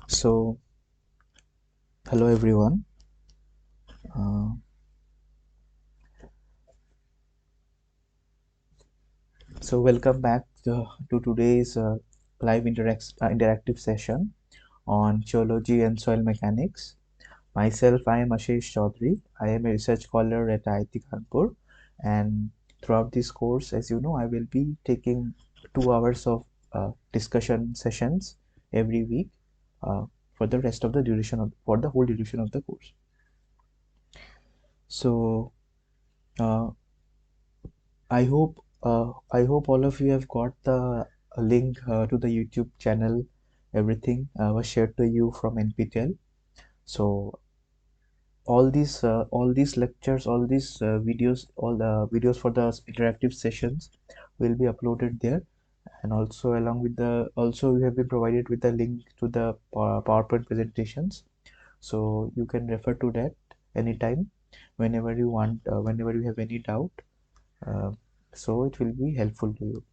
So, hello everyone. Uh, Welcome back to today's live interactive session on geology and soil mechanics. Myself, I am Ashish Chaudhary. I am a research scholar at IIT Kanpur, and throughout this course, as you know, I will be taking 2 hours of discussion sessions every week uh, for the rest of the duration for the whole duration of the course. So. Uh, I hope all of you have got the link to the YouTube channel. Everything was shared to you from NPTEL. So all these lectures, all these videos, all the videos for the interactive sessions will be uploaded there. And also along with we have been provided with the link to the PowerPoint presentations. So you can refer to that anytime, whenever you want, whenever you have any doubt. Uh, so it will be helpful to you.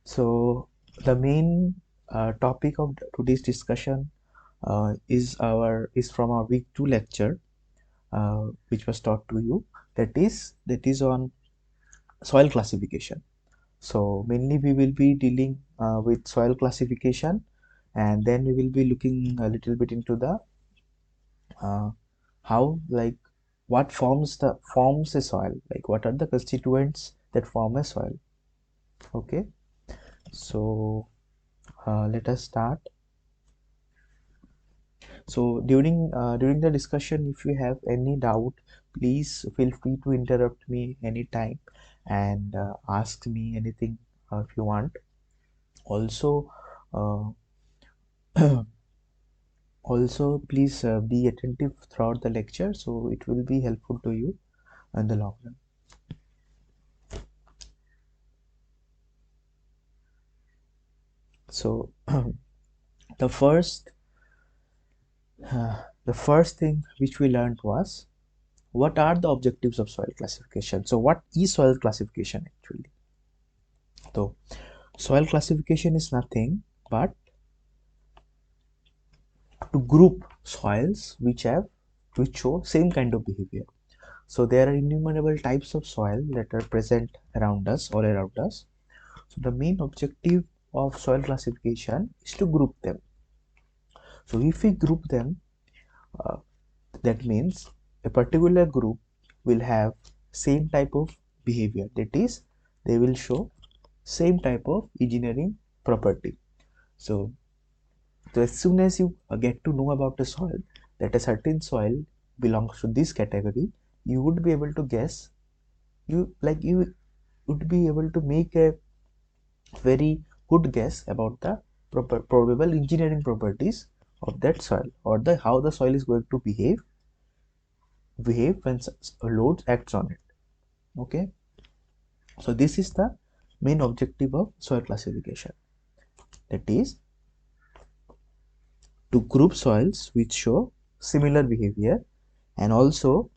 So the main topic of today's discussion is from our week 2 lecture, which was taught to you. That is on soil classification. So mainly we will be dealing with soil classification, and then we will be looking a little bit into the uh, how, like, what forms a soil, like what are the constituents that form a soil. Okay, so let us start. So during the discussion, if you have any doubt, please feel free to interrupt me anytime and ask me anything if you want. Also, uh, also please be attentive throughout the lecture, so it will be helpful to you in the long run. So the first the first thing which we learned was, what are the objectives of soil classification? So what is soil classification actually? So soil classification is nothing but to group soils which show same kind of behavior. So there are innumerable types of soil that are present around us, all around us. So the main objective of soil classification is to group them. So if we group them, uh, that means a particular group will have same type of behavior. That is, they will show same type of engineering property. So So as soon as you get to know about a soil, that a certain soil belongs to this category, you would be able to guess. You would be able to make a very good guess about the probable engineering properties of that soil, or the how the soil is going to behave when load acts on it. Okay, so this is the main objective of soil classification. That is to group soils which show similar behavior, and also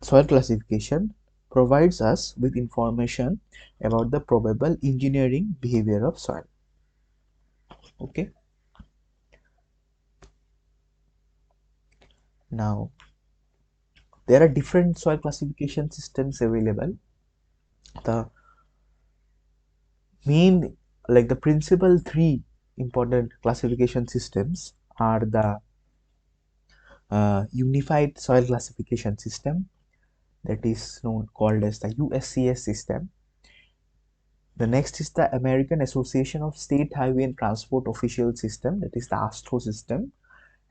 soil classification provides us with information about the probable engineering behavior of soil. Okay, now there are different soil classification systems available. The main, like the principal three important classification systems are the unified soil classification system, that is known called as the USCS system. The next is the American Association of State Highway and Transport Official System, that is the ASTRO system.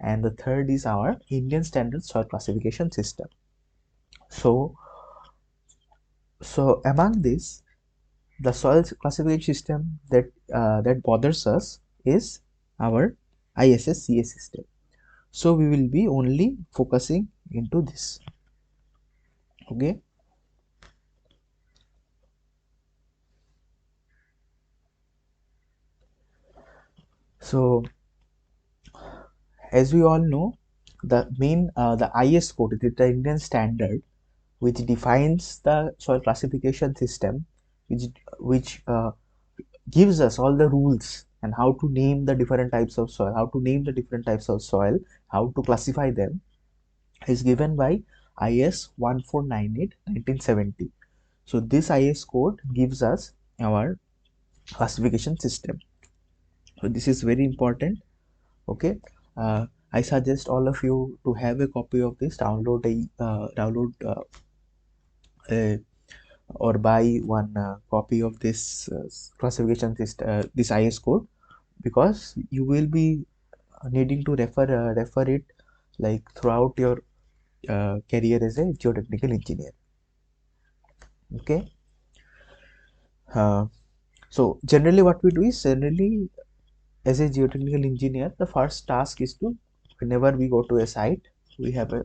And the third is our Indian Standard Soil Classification System. So, among this, the soil classification system that bothers us is our ISSCA system. So we will be only focusing into this. Okay. So as we all know, the IS code, it is the Indian standard which defines the soil classification system, which gives us all the rules and how to name the different types of soil, how to classify them, is given by IS 1498 1970. So this IS code gives us our classification system. So this is very important. Okay. I suggest all of you to have a copy of this, uh, or buy one copy of this classification system, this IS code, because you will be needing to refer it like throughout your career as a geotechnical engineer. Okay. uh, so generally what we do is, generally as a geotechnical engineer, the first task is to, whenever we go to a site, we have a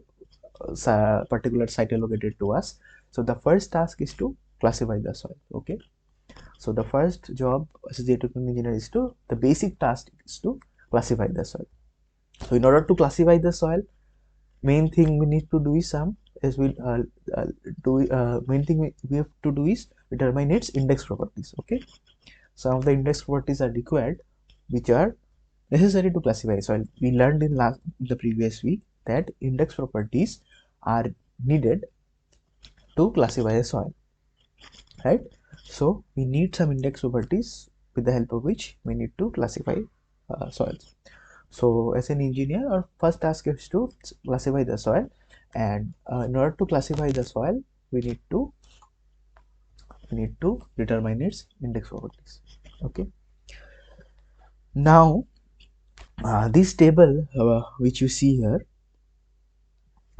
particular site allocated to us. So the first task is to classify the soil. Okay. So the first job as a geotechnical engineer is to, the basic task is to classify the soil. So in order to classify the soil, main thing we need to do is uh, main thing we have to do is determine its index properties. Okay. Some of the index properties are required, which are necessary to classify soil. We learned in the previous week that index properties are needed to classify a soil, right? So we need some index properties with the help of which we need to classify soils. So as an engineer, our first task is to classify the soil, and in order to classify the soil, we need to determine its index properties. Okay. Now this table which you see here,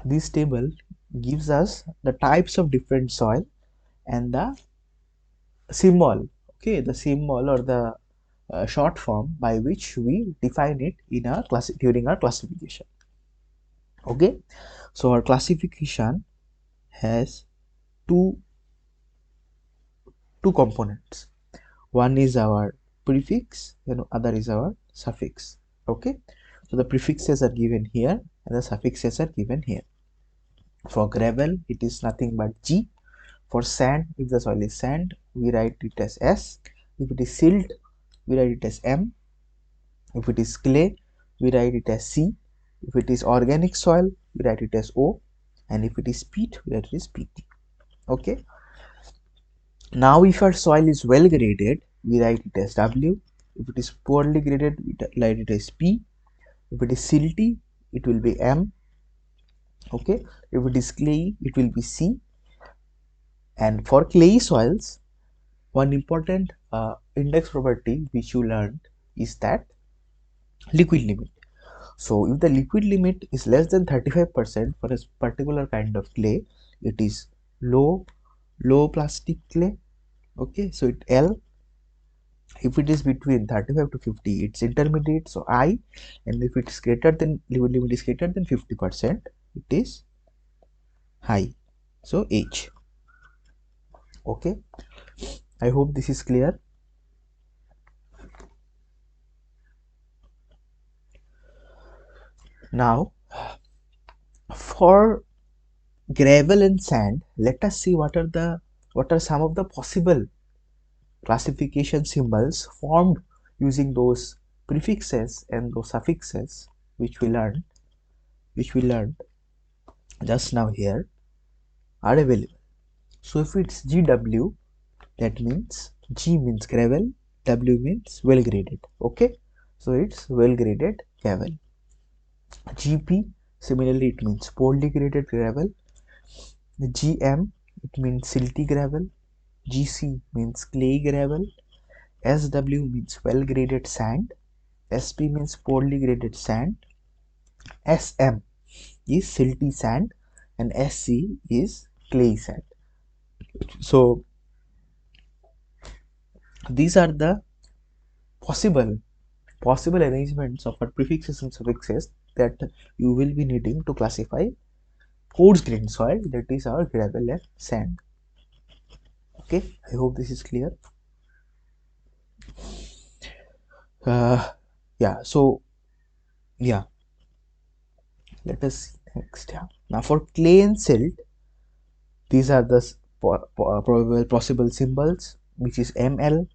this table gives us the types of different soil and the symbol, okay, the symbol or the short form by which we define it in our class during our classification. Okay. So our classification has two components. One is our prefix and other is our suffix. Okay. So the prefixes are given here and the suffixes are given here. For gravel, it is nothing but G. For sand, if the soil is sand, we write it as S. If it is silt, we write it as M. If it is clay, we write it as C. If it is organic soil, we write it as O. And if it is peat, we write it as PT. Okay. Now, if our soil is well graded, we write it as W. If it is poorly graded, we write it as P. If it is silty, it will be M. Okay. If it is clay, it will be C. And for clay soils, one important index property which you learned is that liquid limit. So if the liquid limit is less than 35% for a particular kind of clay, it is low plastic clay. Okay, so it L. If it is between 35 to 50, it's intermediate, so I. And if it's greater than, liquid limit is greater than 50%, it is high, so H. Okay, I hope this is clear. Now for gravel and sand, let us see what are some of the possible classification symbols formed using those prefixes and those suffixes which we learned just now here are available. So if it's GW, that means G means gravel, W means well graded. Okay, so it's well graded gravel. GP, similarly, it means poorly graded gravel. GM, it means silty gravel. GC means clay gravel. SW means well graded sand. SP means poorly graded sand. SM is silty sand, and SC is clay sand. So these are the possible arrangements of our prefixes and suffixes that you will be needing to classify coarse grained soil, that is our gravel and sand. Okay, I hope this is clear. Yeah, so yeah, let us see next. Yeah, now for clay and silt, these are the probable possible symbols, which is ML.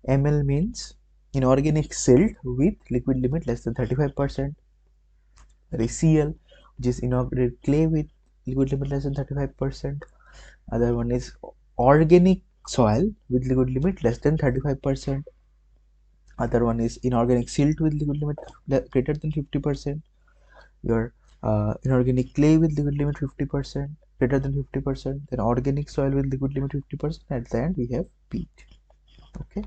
ML means inorganic silt with liquid limit less than 35%. There is CL, which is inorganic clay with liquid limit less than 35%. Other one is organic soil with liquid limit less than 35%. Other one is inorganic silt with liquid limit greater than 50%. Your inorganic clay with liquid limit 50%, greater than 50%. Then organic soil with liquid limit 50%. At the end we have peat. Okay.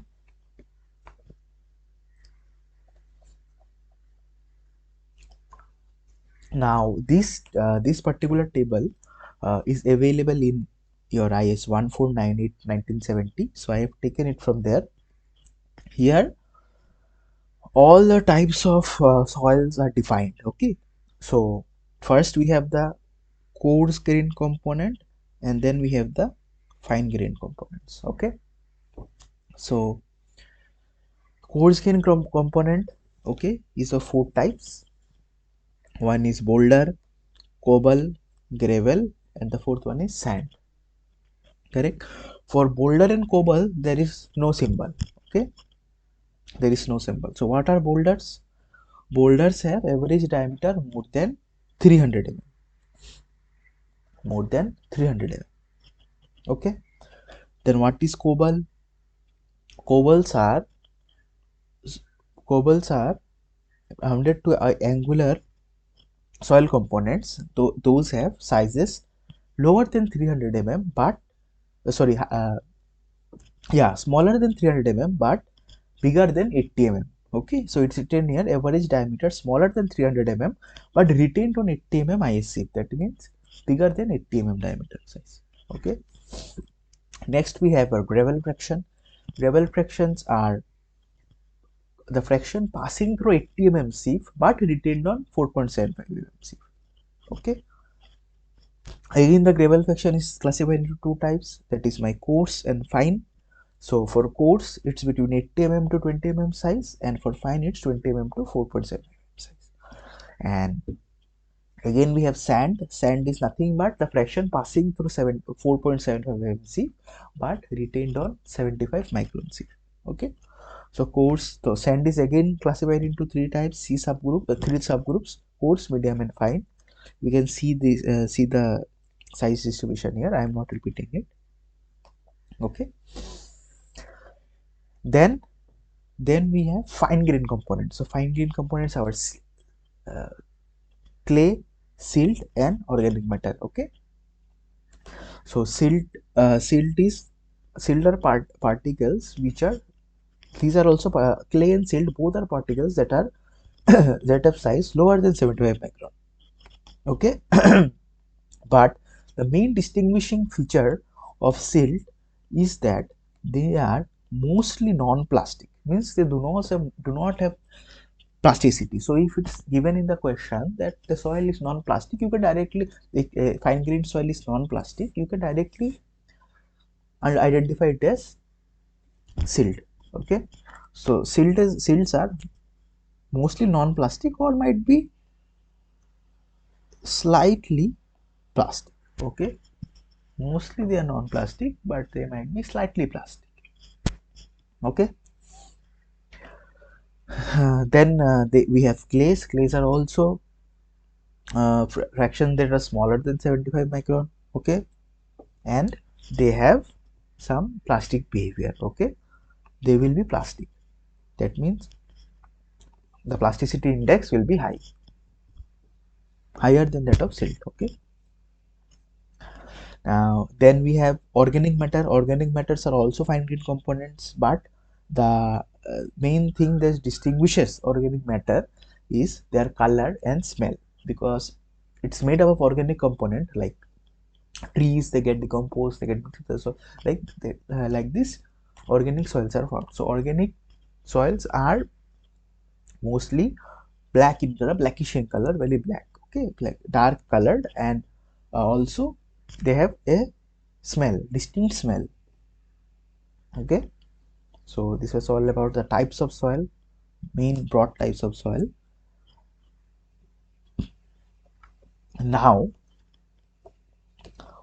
Now this particular table is available in your IS 1498 1970. So I have taken it from there. Here all the types of soils are defined. Okay, so first we have the coarse grain component, and then we have the fine grain components. Okay, so coarse grain component, okay, is of four types. One is boulder, cobble, gravel, and the fourth one is sand. Correct. For boulder and cobble there is no symbol. Okay, there is no symbol. So what are boulders? Boulders have average diameter more than 300 mm. More than 300 mm. Okay. Then what is cobble? Cobbles are cobbles are rounded to angular soil components. Those have sizes lower than 300 mm, but sorry, yeah, smaller than 300 mm, but bigger than 80 mm. Okay, so it's written here average diameter smaller than 300 mm, but retained on 80 mm ISC. That means bigger than 80 mm diameter size. Okay. Next we have a gravel fraction. Gravel fractions are the fraction passing through 80 mm sieve but retained on 4.75 mm sieve. Okay. Again, the gravel fraction is classified into two types, that is my coarse and fine. So for coarse, it's between 80 mm to 20 mm size, and for fine, it's 20 mm to 4.7 mm size. And again, we have sand. Sand is nothing but the fraction passing through 4.75 mm sieve, but retained on 75 micron sieve. Okay. So coarse, so sand is again classified into three types, C subgroup, the three subgroups: coarse, medium, and fine. We can see this, see the size distribution here. I am not repeating it. Okay. Then we have fine grain components. So fine grain components are uh, clay, silt, and organic matter. Okay. So silt are particles which are, these are also clay and silt, both are particles that are that have size lower than 75 micron. Okay. But the main distinguishing feature of silt is that they are mostly non-plastic, means they do not have plasticity. So if it's given in the question that the soil is non-plastic, you can directly, fine grained soil is non-plastic, you can directly identify it as silt. Okay, so silts are mostly non-plastic or might be slightly plastic. Okay, mostly they are non-plastic, but they might be slightly plastic. Okay. Then we have clays. Clays are also fraction that are smaller than 75 micron. Okay, and they have some plastic behavior. Okay, they will be plastic. That means the plasticity index will be higher than that of silt. Okay. Now then we have organic matter. Organic matters are also fine grained components, but the main thing that distinguishes organic matter is their color and smell, because it's made up of organic component like trees, they get decomposed, they get so like this organic soils are formed. So organic soils are mostly black in color, blackish in color, very black. Okay, like dark colored, and also they have a smell, distinct smell. Okay, so this was all about the types of soil, main broad types of soil. Now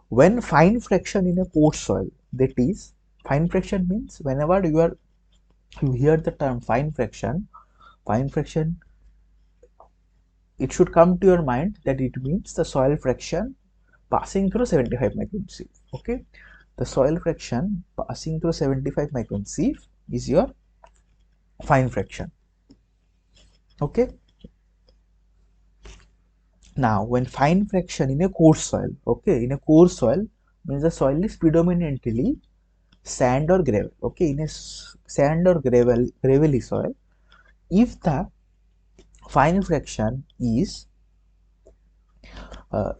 when fine fraction in a coarse soil, that is, fine fraction means whenever you are you hear the term fine fraction, it should come to your mind that it means the soil fraction passing through 75 micron sieve. Okay, the soil fraction passing through 75 micron sieve is your fine fraction. Okay, now when fine fraction in a coarse soil, okay, in a coarse soil means the soil is predominantly sand or gravel. Okay, in a sand or gravelly soil, if the fine fraction is uh,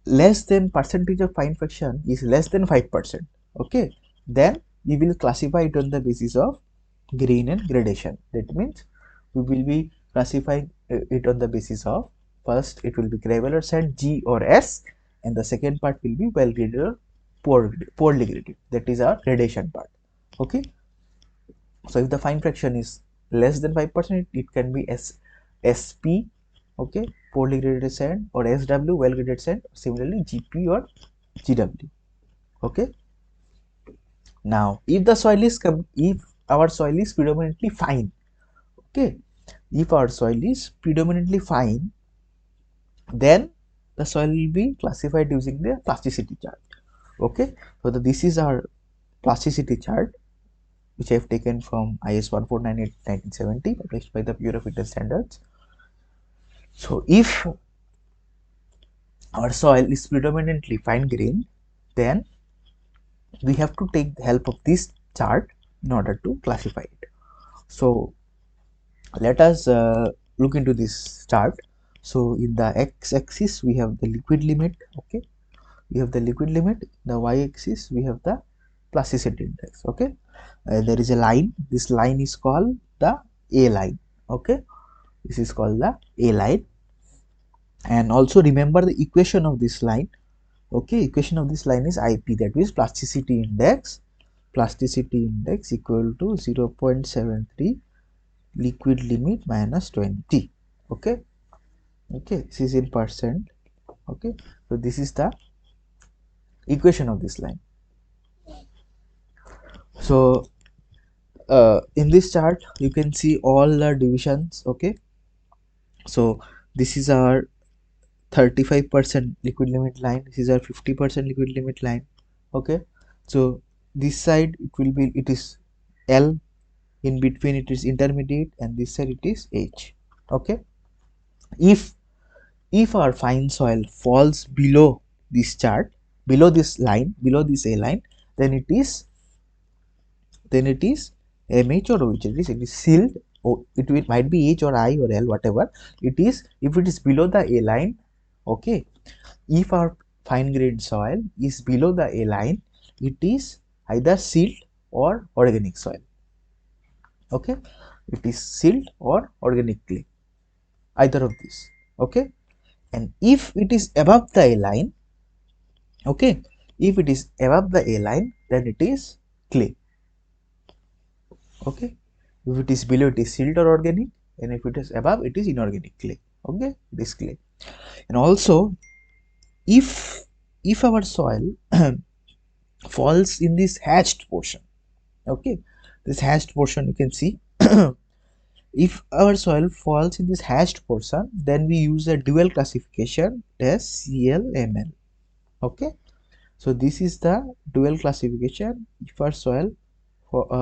less than percentage of fine fraction is less than 5%, okay, then we will classify it on the basis of grain and gradation. That means we will be classifying it on the basis of, first it will be gravel or sand, G or S, and the second part will be well graded or poorly graded. That is our gradation part. Okay, so if the fine fraction is less than 5%, it can be SP, okay, poorly graded sand, or SW, well graded sand. Similarly, GP or GW. Okay. Now, if the soil is if our soil is predominantly fine, okay, if our soil is predominantly fine, then the soil will be classified using the plasticity chart. Okay, so this is our plasticity chart, which I have taken from IS 1498 1970, published by the Bureau of Indian Standards. So if our soil is predominantly fine grained, then we have to take the help of this chart in order to classify it. So let us look into this chart. So in the x-axis we have the liquid limit, okay, we have the liquid limit. The y-axis we have the plasticity index. Okay, there is a line, this line is called the A line. Okay, this is called the A line, and also remember the equation of this line. Okay, equation of this line is IP, that is plasticity index equal to 0.73 liquid limit minus 20. Okay, okay, this is in percent. Okay, so this is the equation of this line. So in this chart you can see all the divisions. Okay, so this is our 35% liquid limit line, this is our 50% liquid limit line. Okay, so this side it will be, it is L, in between it is intermediate, and this side it is H. Okay, if our fine soil falls below this chart, below this line, below this A line, then it is MH or OH, it is sealed, or it will, might be H or I or L, whatever it is. If it is below the A line, okay, if our fine grained soil is below the A line, it is either silt or organic soil. Okay, it is silt or organic clay, either of these. Okay, and if it is above the A line, okay, if it is above the A line, then it is clay. Okay, if it is below, it is silt or organic, and if it is above, it is inorganic clay. Okay, this clay. And also, if our soil falls in this hatched portion, okay, this hatched portion you can see, if our soil falls in this hatched portion, then we use a dual classification as CLML. Okay, so this is the dual classification if our soil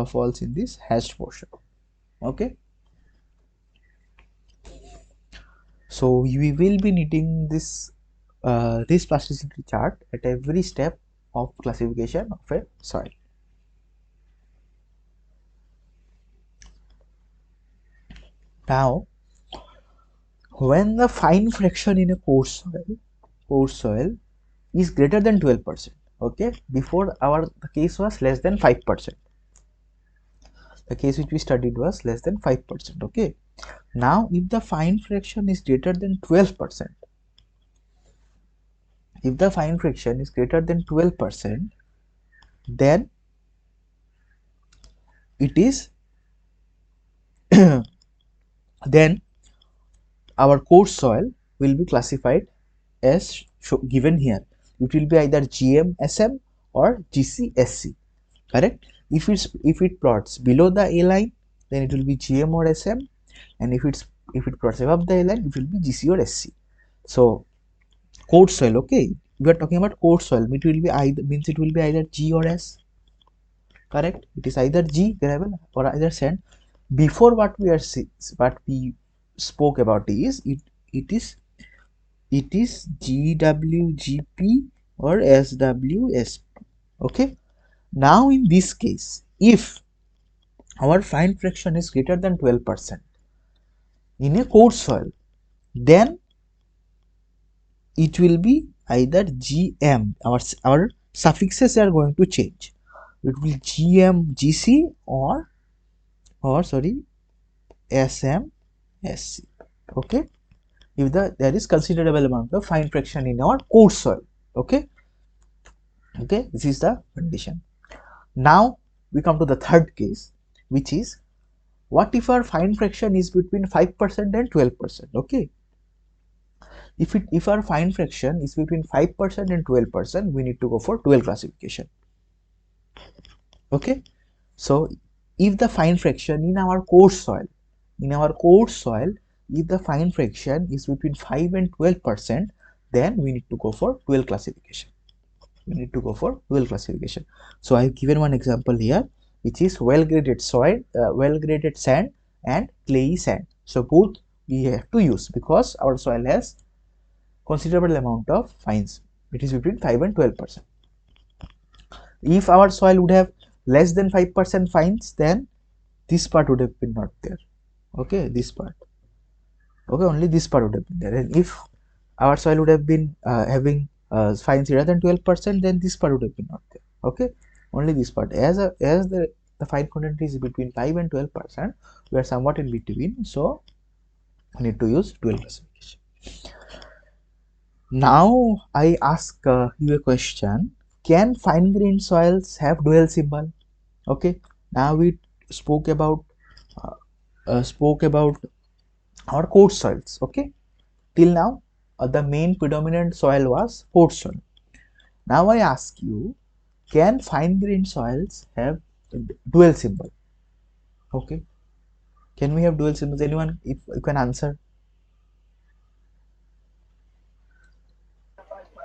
falls in this hatched portion. Okay, so we will be needing this plasticity chart at every step of classification of a soil. Now, when the fine fraction in a coarse soil is greater than 12%, okay, before our the case was less than 5%. The case which we studied was less than 5%. Okay, now if the fine fraction is greater than 12%, if the fine fraction is greater than 12%, then it is then our coarse soil will be classified as given here. It will be either GM-SM or GC-SC. Correct? If it plots below the A line, then it will be GM or SM, and if it cross above the A line, it will be GC or SC. So coarse soil, okay, we are talking about coarse soil. It will be either G or S. Correct? It is either G, gravel, or either sand. Before what we spoke about is it is GWGP or SWSP. Okay. Now in this case, if our fine fraction is greater than 12% in a coarse soil, then it will be either GM. Our suffixes are going to change. It will be GM GC or sorry, SM SC. Okay. If there is considerable amount of fine fraction in our coarse soil. Okay. Okay. This is the condition. Now we come to the third case, which is what if our fine fraction is between 5% and 12%. Okay. If our fine fraction is between 5% and 12%, we need to go for dual classification. Okay. So if the fine fraction in our coarse soil, if the fine fraction is between 5 and 12%, then we need to go for dual classification. So I have given one example here, which is well-graded soil, well-graded sand and clayey sand. So both we have to use because our soil has considerable amount of fines. It is between 5 and 12%. If our soil would have less than 5% fines, then this part would have been not there. Okay, this part. Okay, only this part would have been there. And if our soil would have been having fines greater than 12%, then this part would have been not there. Okay, only this part. As the fine content is between 5 and 12%, we are somewhat in between, so we need to use dual classification. Now I ask you a question: can fine grained soils have dual symbol? Okay, now we spoke about our coarse soils. Okay, till now the main predominant soil was coarse soil. Now I ask you, can fine grained soils have dual symbol? Okay, can we have dual symbols? Anyone, if you can answer?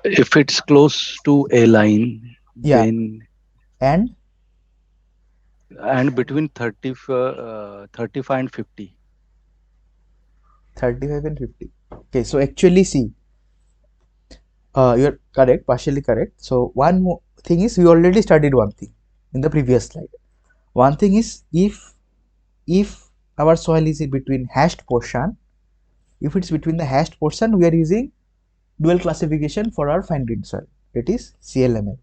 If it's close to a line, Yeah, then and and between 35 and 50. 35 and 50. Okay, so actually see, you're correct, partially correct. So one more thing is, we already studied one thing in the previous slide. One thing is, if our soil is in between hashed portion, if it's between the hashed portion, we are using dual classification for our fine grained soil. It is CLML.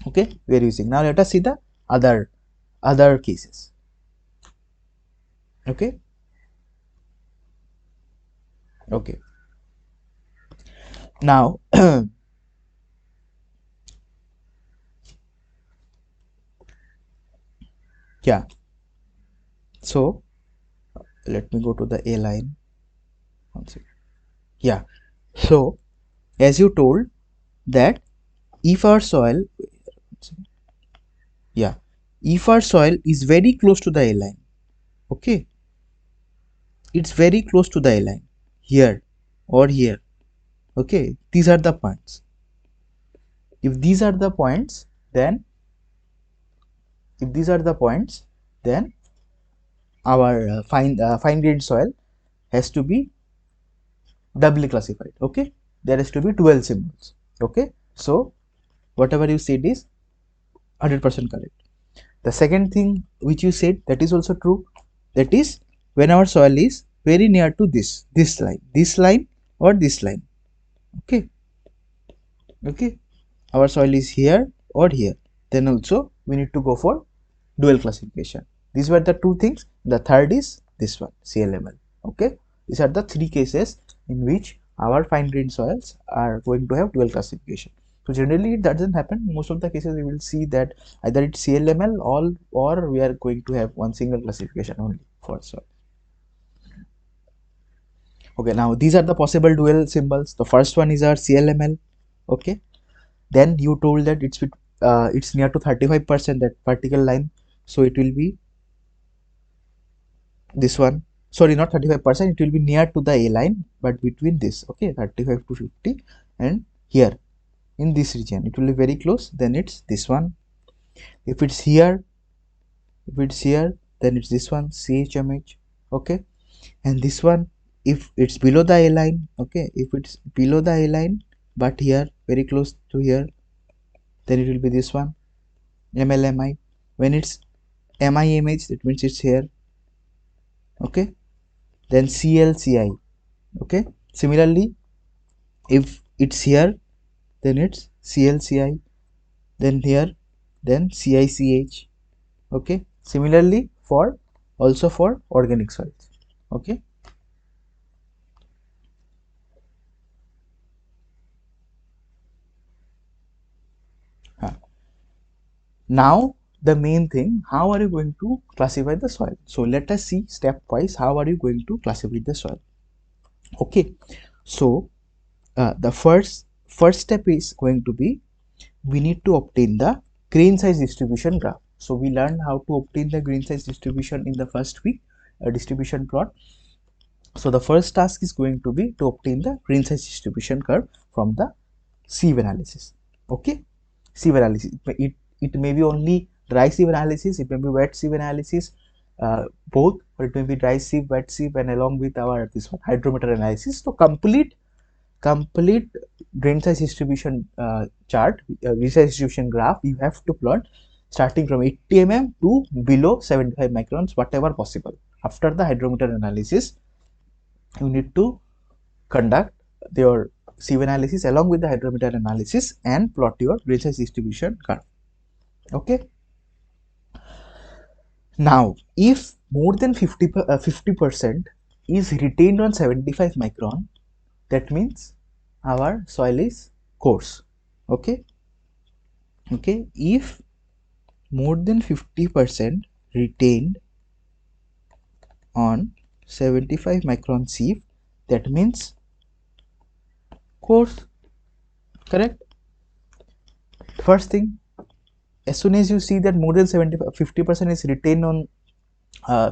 Okay, we are using. Now let us see the other cases. Okay. Okay. Now yeah, so let me go to the A line. One second. Yeah, so as you told that if our soil, yeah, if our soil is very close to the A line, okay, it's very close to the A line here or here. Okay, these are the points. If these are the points, then our fine grained soil has to be doubly classified. Okay, there has to be 12 symbols. Okay, so whatever you said is 100% correct. The second thing which you said, that is also true. That is when our soil is very near to this line or this line. Okay, okay, our soil is here or here, then also we need to go for dual classification. These were the two things. The third is this one, CLML. Okay, these are the three cases in which our fine grained soils are going to have dual classification. So generally it doesn't happen. Most of the cases we will see that either it's CLML or we are going to have one single classification only for soil. Okay, now these are the possible dual symbols. The first one is our CLML. Okay, then you told that it's near to 35%, that particle line, so it will be this one, sorry, not 35%, it will be near to the A line, but between this, okay, 35 to 50, and here in this region it will be very close, then it's this one. If it's here, then it's this one, CHMH, okay. And this one, if it's below the A line, okay, if it's below the A line but here very close to here, then it will be this one, MLMI. When it's MIMH, that means it's here, okay. Then CLCI, okay. Similarly, if it's here, then it's CLCI, then here, then CICH, okay. Similarly for also for organic soils, okay. Now the main thing, how are you going to classify the soil? So let us see stepwise how are you going to classify the soil, okay. So the first step is going to be, we need to obtain the grain size distribution graph. So we learned how to obtain the grain size distribution in the first week, distribution plot. So the first task is going to be to obtain the grain size distribution curve from the sieve analysis, okay. Sieve analysis, it may be only dry sieve analysis, it may be wet sieve analysis, both, or it may be dry sieve, wet sieve, and along with our this one hydrometer analysis. So complete grain size distribution chart, grain size distribution graph you have to plot starting from 80 mm to below 75 microns, whatever possible. After the hydrometer analysis, you need to conduct your sieve analysis along with the hydrometer analysis and plot your grain size distribution curve, okay. Now if more than 50% is retained on 75 micron, that means our soil is coarse, okay. Okay, if more than 50% retained on 75 micron sieve, that means coarse, correct. First thing, as soon as you see that more than 50% is retained on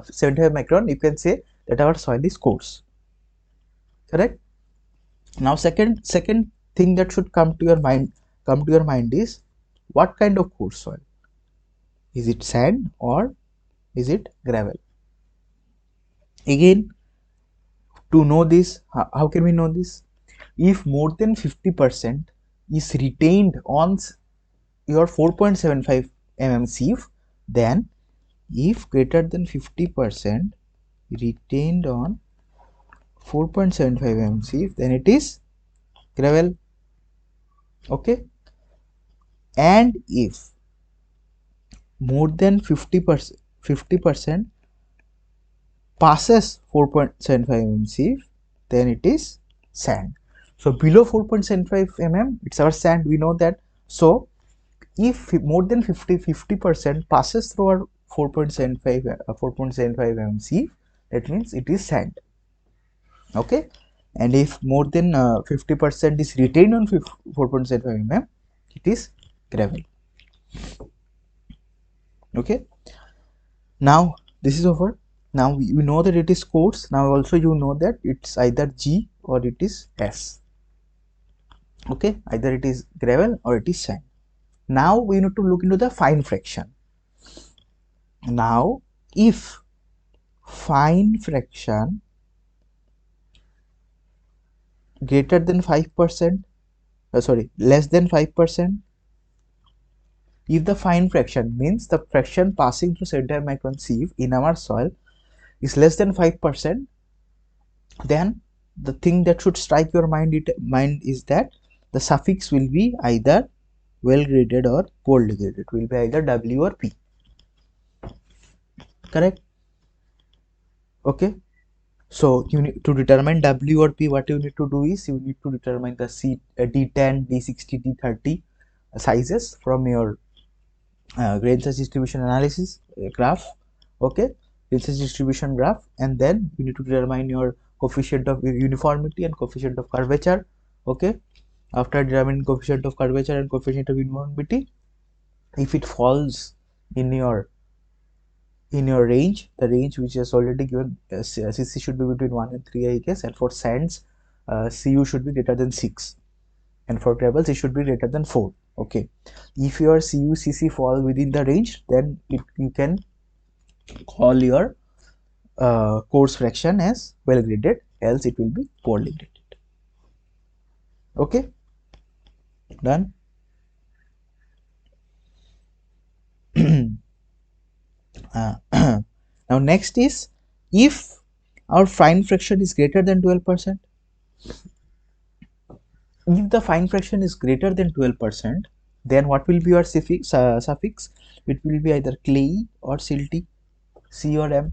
75 micron, you can say that our soil is coarse, correct. Now second thing that should come to your mind is, what kind of coarse soil? Is it sand or is it gravel? Again, to know this, how can we know this? If more than 50% is retained on your 4.75 mm sieve, then if greater than 50% retained on 4.75 mm sieve, then it is gravel, okay. And if more than 50% passes 4.75 mm sieve, then it is sand. So below 4.75 mm, it's our sand, we know that. So if more than 50% passes through our 4.75 mm sieve, that means it is sand, okay. And if more than 50% is retained on 4.75 mm, it is gravel, okay. Now this is over. Now you know that it is coarse. Now also you know that it's either G or it is S, okay. Either it is gravel or it is sand. Now we need to look into the fine fraction. Now if fine fraction greater than 5%, sorry, less than 5%, if the fine fraction means the fraction passing through 75 micron sieve in our soil is less than 5%, then the thing that should strike your mind is that the suffix will be either well graded or poorly graded. It will be either W or P, correct. Okay, so you need to determine W or P. What you need to do is you need to determine the D10, D60, D30 sizes from your grain size distribution analysis graph, okay, grain size distribution graph, and then you need to determine your coefficient of uniformity and coefficient of curvature, okay. After determining coefficient of curvature and coefficient of uniformity, if it falls in your in your range, the range which is already given, CC should be between 1 and 3, I guess, and for sands, Cu should be greater than 6, and for gravels it should be greater than 4. Okay, if your Cu Cc fall within the range, then you can call your coarse fraction as well graded, else it will be poorly graded. Okay, done. Now next is, if our fine fraction is greater than 12%, if the fine fraction is greater than 12%, then what will be your suffix? It will be either clayey or silty, C or M.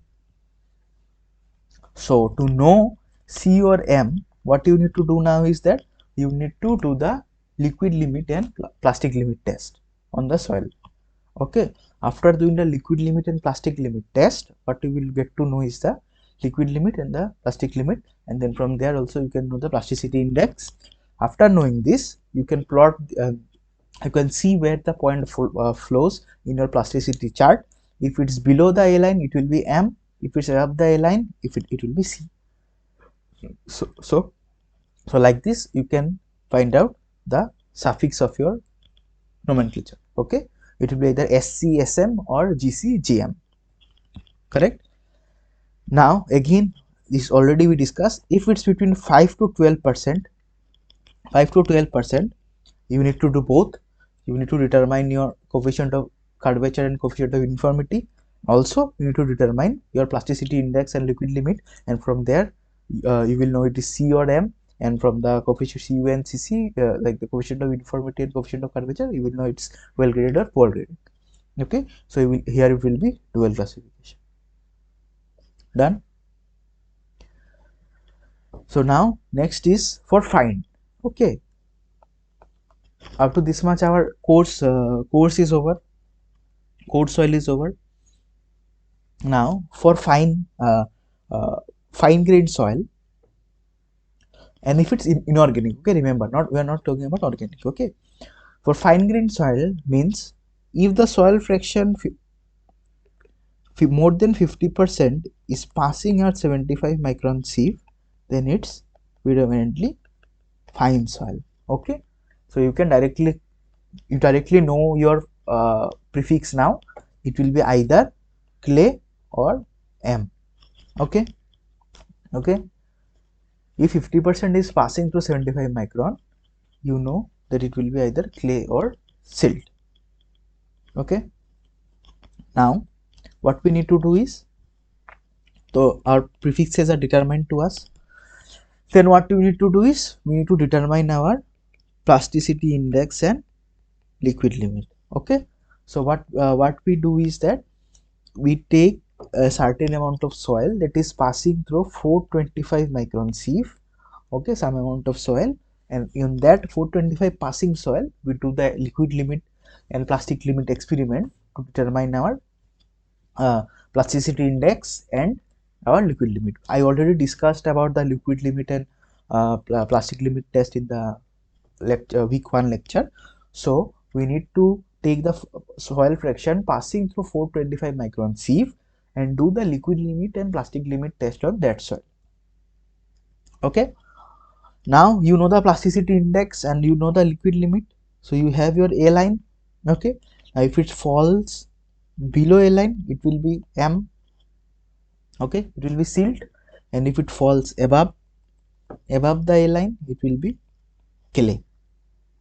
So to know C or M, what you need to do now is that you need to do the liquid limit and plastic limit test on the soil. Okay, after doing the liquid limit and plastic limit test, what you will get to know is the liquid limit and the plastic limit, and then from there also you can know the plasticity index. After knowing this, you can plot, you can see where the point flows in your plasticity chart. If it's below the A line, it will be M. If it's above the A line, it will be C. So like this you can find out the suffix of your nomenclature. Okay, it will be either SC, SM or GC, GM. Correct. Now again, this already we discussed, if it's between 5 to 12%, 5 to 12%, you need to do both. You need to determine your coefficient of curvature and coefficient of uniformity. Also you need to determine your plasticity index and liquid limit, and from there you will know it is C or M, and from the coefficient Cu and Cc, like the coefficient of uniformity and coefficient of curvature, you will know it's well graded or poor graded. Okay, so here it will be dual classification. Done. So now next is for fine. Okay, up to this much our course is over, coarse soil is over. Now for uh, fine grained soil, and if it's inorganic, okay, remember, not we are not talking about organic. Okay, for fine grained soil means if the soil fraction more than 50% is passing at 75 micron sieve, then it's predominantly fine soil. Okay, so you directly know your prefix now. It will be either clay or M. Okay, okay, if 50% is passing through 75 micron, you know that it will be either clay or silt. Okay, now what we need to do is, so our prefixes are determined to us, then what we need to do is we need to determine our plasticity index and liquid limit. Okay, so what we do is that we take a certain amount of soil that is passing through 425 micron sieve. Okay, some amount of soil, and in that 425 passing soil we do the liquid limit and plastic limit experiment to determine our uh, plasticity index and our liquid limit. I already discussed about the liquid limit and plastic limit test in the week 1 lecture. So we need to take the soil fraction passing through 425 micron sieve and do the liquid limit and plastic limit test on that soil. Okay, now you know the plasticity index and you know the liquid limit, so you have your A line. Okay, now if it falls below A line, it will be M. Okay, it will be silt, and if it falls above the A line, it will be clay.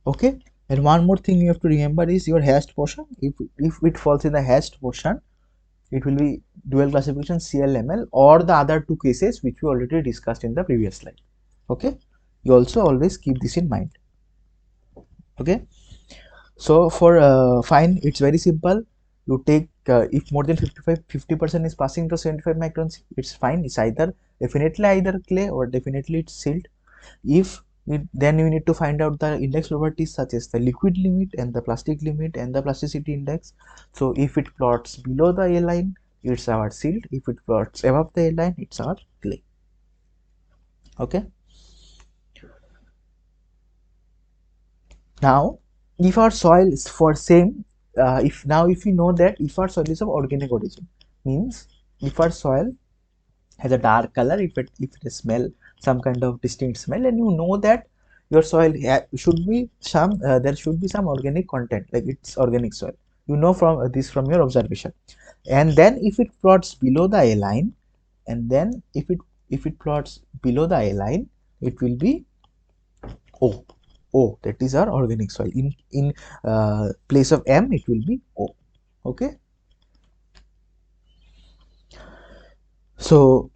Okay, and one more thing you have to remember is your hashed portion. If it falls in the hashed portion, it will be dual classification CLML, or the other two cases which we already discussed in the previous slide. Okay, you also always keep this in mind. Okay, so for fine, it's very simple. You take if more than 50% is passing to 75 microns, it's fine. It's definitely either clay or definitely it's silt. If then you need to find out the index properties such as the liquid limit and the plastic limit and the plasticity index. So if it plots below the A line, it's our silt. If it plots above the A line, it's our clay. Okay, now if our soil is for same, if we know that if our soil is of organic origin, means if our soil has a dark color, if it smell some kind of distinct smell, and you know that your soil should be some there should be some organic content, like it's organic soil, you know from this from your observation. And then if it plots below the A line, and then if it plots below the A line, it will be O. O, that is our organic soil. In place of M, it will be O. Okay. So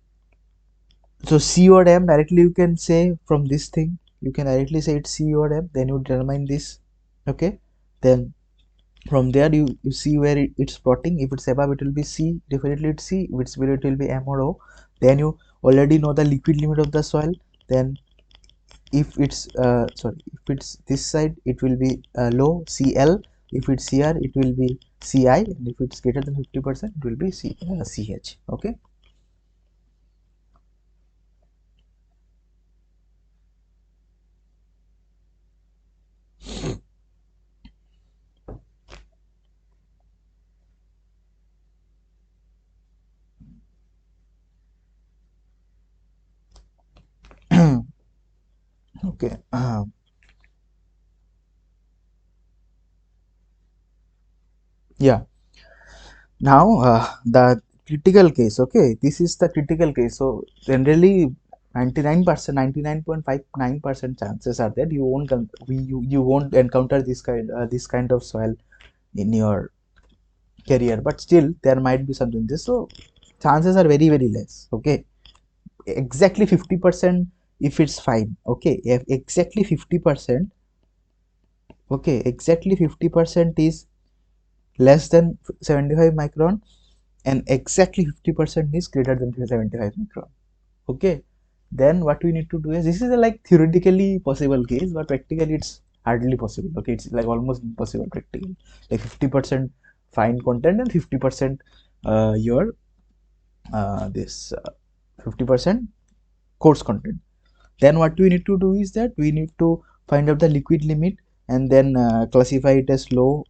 C or M directly you can say from this thing. You can directly say it's C or M. Then you determine this. Okay. Then from there you see where it's plotting. If it's above, it will be C. Definitely it's C. If it's below, it will be M or O. Then you already know the liquid limit of the soil. Then if it's if it's this side, it will be low, Cl. If it's Cr, it will be Ci, and if it's greater than 50%, it will be Ch. Okay. Okay. Yeah. Now the critical case. Okay, this is the critical case. So generally 99%, 99.59% chances are that you won't encounter this kind of soil in your career, but still there might be something this. So chances are very very less. Okay, exactly 50% if it's fine. Okay, if exactly 50%, okay, exactly 50% is less than 75 micron, and exactly 50% is greater than 75 micron. Okay, then what we need to do is, this is a like theoretically possible case, but practically it's hardly possible. Okay, it's like almost impossible practically, like 50% fine content and 50% your this 50% coarse content. Then what we need to do is that we need to find out the liquid limit, and then classify it as low,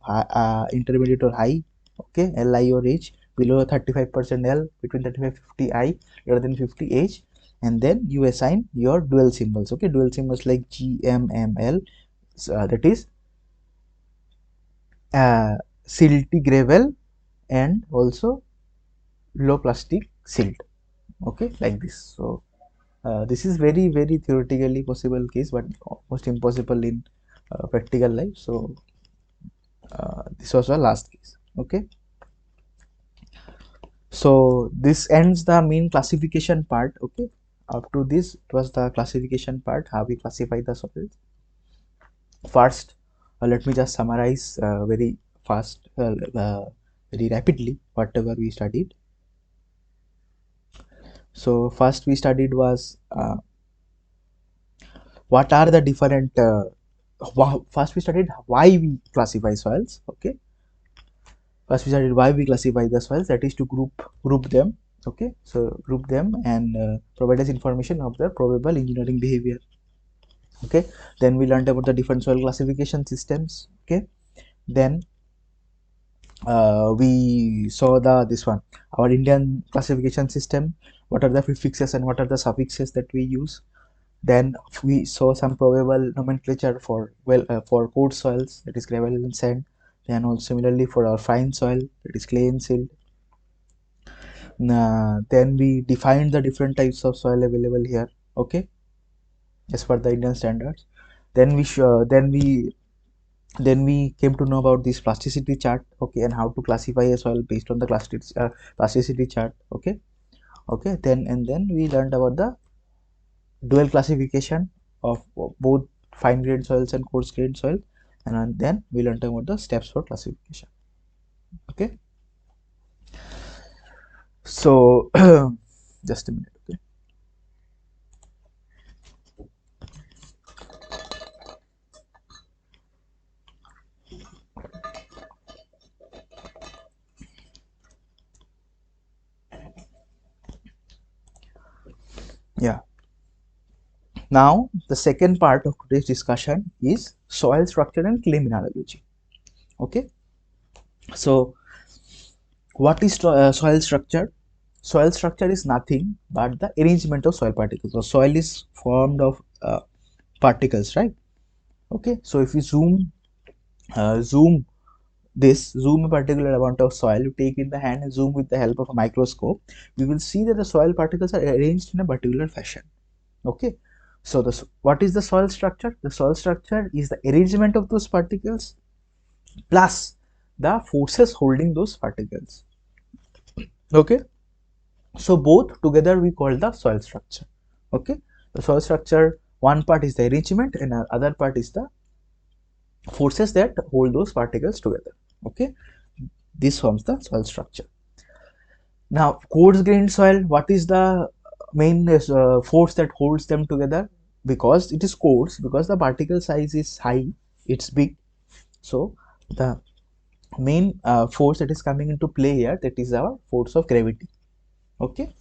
intermediate or high. Okay, Li or H, below 35% L, between 35 50 I, greater than 50 H. And then you assign your dual symbols. Okay, dual symbols like G, M, M, L. That is silty gravel and also low plastic silt. Okay, like this. So this is very very theoretically possible case, but almost impossible in practical life. So this was our last case. Okay, so this ends the main classification part. Okay, up to this it was the classification part, how we classify the soils. First, let me just summarize very fast, very rapidly, whatever we studied. So first we studied was what are the different first we studied why we classify soils. Okay, first we studied why we classify the soils, that is to group them. Okay, so group them and provide us information of their probable engineering behavior. Okay, then we learned about the different soil classification systems. Okay, then we saw this one, our Indian classification system, what are the prefixes and what are the suffixes that we use. Then we saw some probable nomenclature for for coarse soils, that is gravel and sand. Then also similarly for our fine soil, that is clay and silt. Then we defined the different types of soil available here. Okay, as per the Indian standards. Then we came to know about this plasticity chart. Okay, and how to classify a soil based on the plasticity chart. Okay, okay. Then we learned about the dual classification of both fine grained soils and coarse grained soil, and then we learned about the steps for classification. Okay, so just a minute. Okay, yeah. Now the second part of today's discussion is soil structure and clay mineralogy. Okay, so What is soil structure? Soil structure is nothing but the arrangement of soil particles. So soil is formed of particles, right? Okay, so if you zoom zoom a particular amount of soil, you take in the hand and zoom with the help of a microscope, we will see that the soil particles are arranged in a particular fashion. Okay, so what is the soil structure? The soil structure is the arrangement of those particles plus the forces holding those particles. Okay, so both together we call the soil structure. Okay, the soil structure, one part is the arrangement and the other part is the forces that hold those particles together. Okay, this forms the soil structure. Now, coarse grained soil, what is the main force that holds them together? Because it is coarse, because the particle size is high, it's big. So, the main force that is coming into play here, that is our force of gravity. Okay,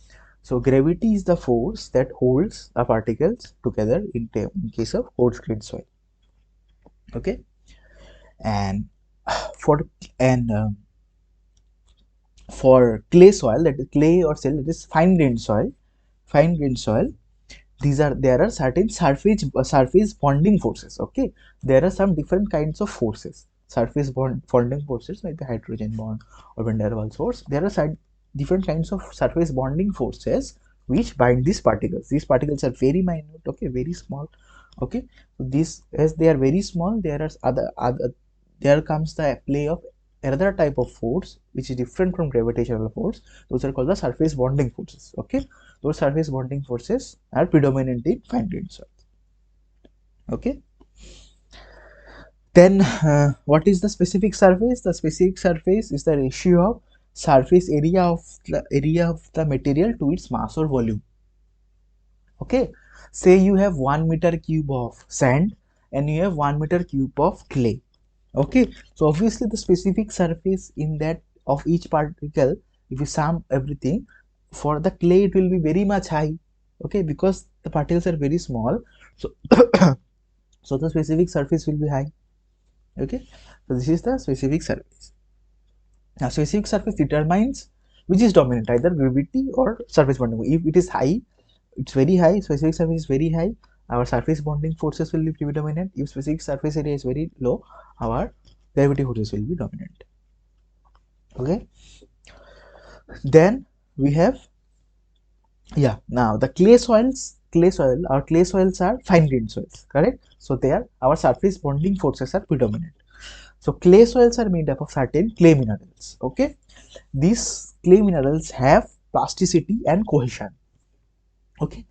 so gravity is the force that holds the particles together in case of coarse grained soil. Okay, and for and for clay soil, that is clay or soil, that is fine grained soil. Fine grained soil, there are certain surface bonding forces. Okay, there are some different kinds of forces. Bonding forces like the hydrogen bond or van der Waals force. There are different kinds of surface bonding forces which bind these particles. These particles are very minute. Okay, very small. Okay, so these, as they are very small, there are other there comes the play of another type of force which is different from gravitational force. Those are called the surface bonding forces. Okay, those surface bonding forces are predominant in fine grained soil. Okay, then what is the specific surface? The specific surface is the ratio of surface area of the material to its mass or volume. Okay, say you have 1 meter cube of sand and you have 1 meter cube of clay. Okay, so obviously the specific surface in that of each particle, if you sum everything, for the clay it will be very much high. Okay, because the particles are very small, so so the specific surface will be high. Okay, so this is the specific surface. Now specific surface determines which is dominant, either gravity or surface bonding. If it is high, it's very high, specific surface is very high, our surface bonding forces will be predominant. If specific surface area is very low, our gravity forces will be dominant. Okay, then we have, yeah, now the clay soils are fine grained soils, correct? So there our surface bonding forces are predominant. So clay soils are made up of certain clay minerals. Okay, these clay minerals have plasticity and cohesion. Okay,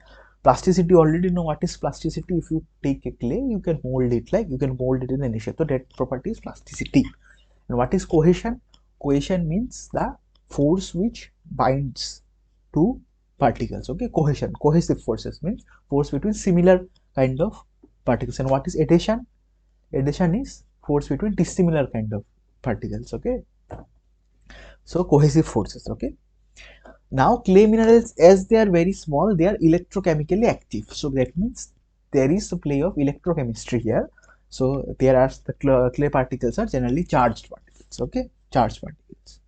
plasticity, already know what is plasticity. If you take a clay, you can mold it, like you can mold it in any shape, so that property is plasticity. And what is cohesion? Cohesion means the force which binds two particles. Okay, cohesive forces means force between similar kind of particles. And what is adhesion? Adhesion is force between dissimilar kind of particles. Okay, so cohesive forces. Okay, now clay minerals, as they are very small, they are electrochemically active. So that means there is a play of electrochemistry here. So there are the clay particles are generally charged particles. Okay, charged particles.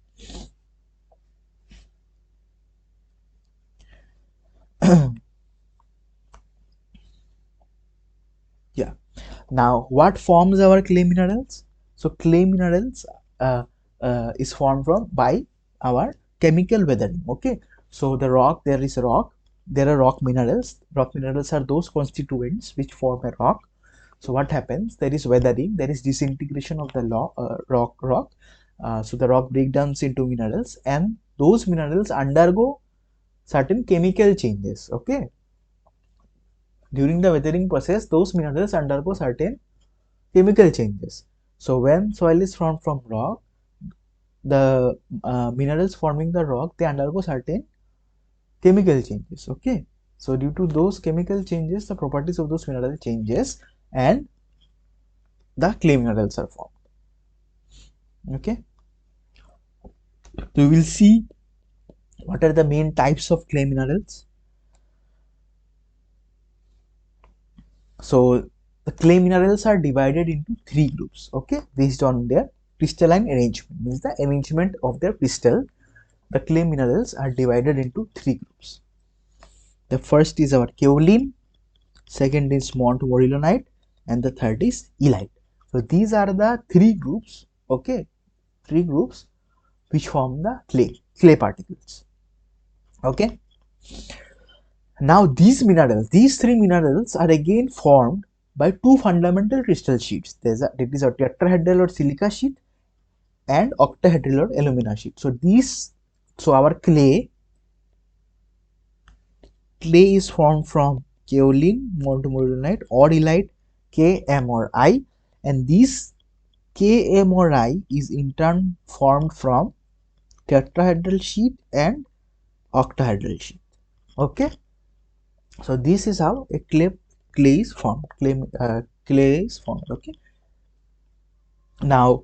Yeah, now what forms our clay minerals? So clay minerals uh, is formed from by our chemical weathering. Okay, so the rock, there is a rock, there are rock minerals. Rock minerals are those constituents which form a rock. So what happens? There is weathering, there is disintegration of the rock. So the rock breakdowns into minerals, and those minerals undergo certain chemical changes. Okay, during the weathering process, those minerals undergo certain chemical changes. So when soil is formed from rock, the minerals forming the rock, they undergo certain chemical changes. Okay, so due to those chemical changes, the properties of those mineral changes, and the clay minerals are formed. Okay, so we will see what are the main types of clay minerals. So the clay minerals are divided into three groups. Okay, based on their crystalline arrangement, means the arrangement of their crystal. the clay minerals are divided into three groups. The first is our kaolin, second is montmorillonite, and the third is elite. So these are the three groups, okay, three groups which form the clay particles. Okay. Now these three minerals are again formed by two fundamental crystal sheets. That is a tetrahedral or silica sheet and octahedral or alumina sheet. So our clay is formed from kaolin, montmorillonite or elite, Km or I, and this Km or I is in turn formed from tetrahedral sheet and octahedral sheet. Okay, so this is how a clay is formed. Clay is formed. Okay, now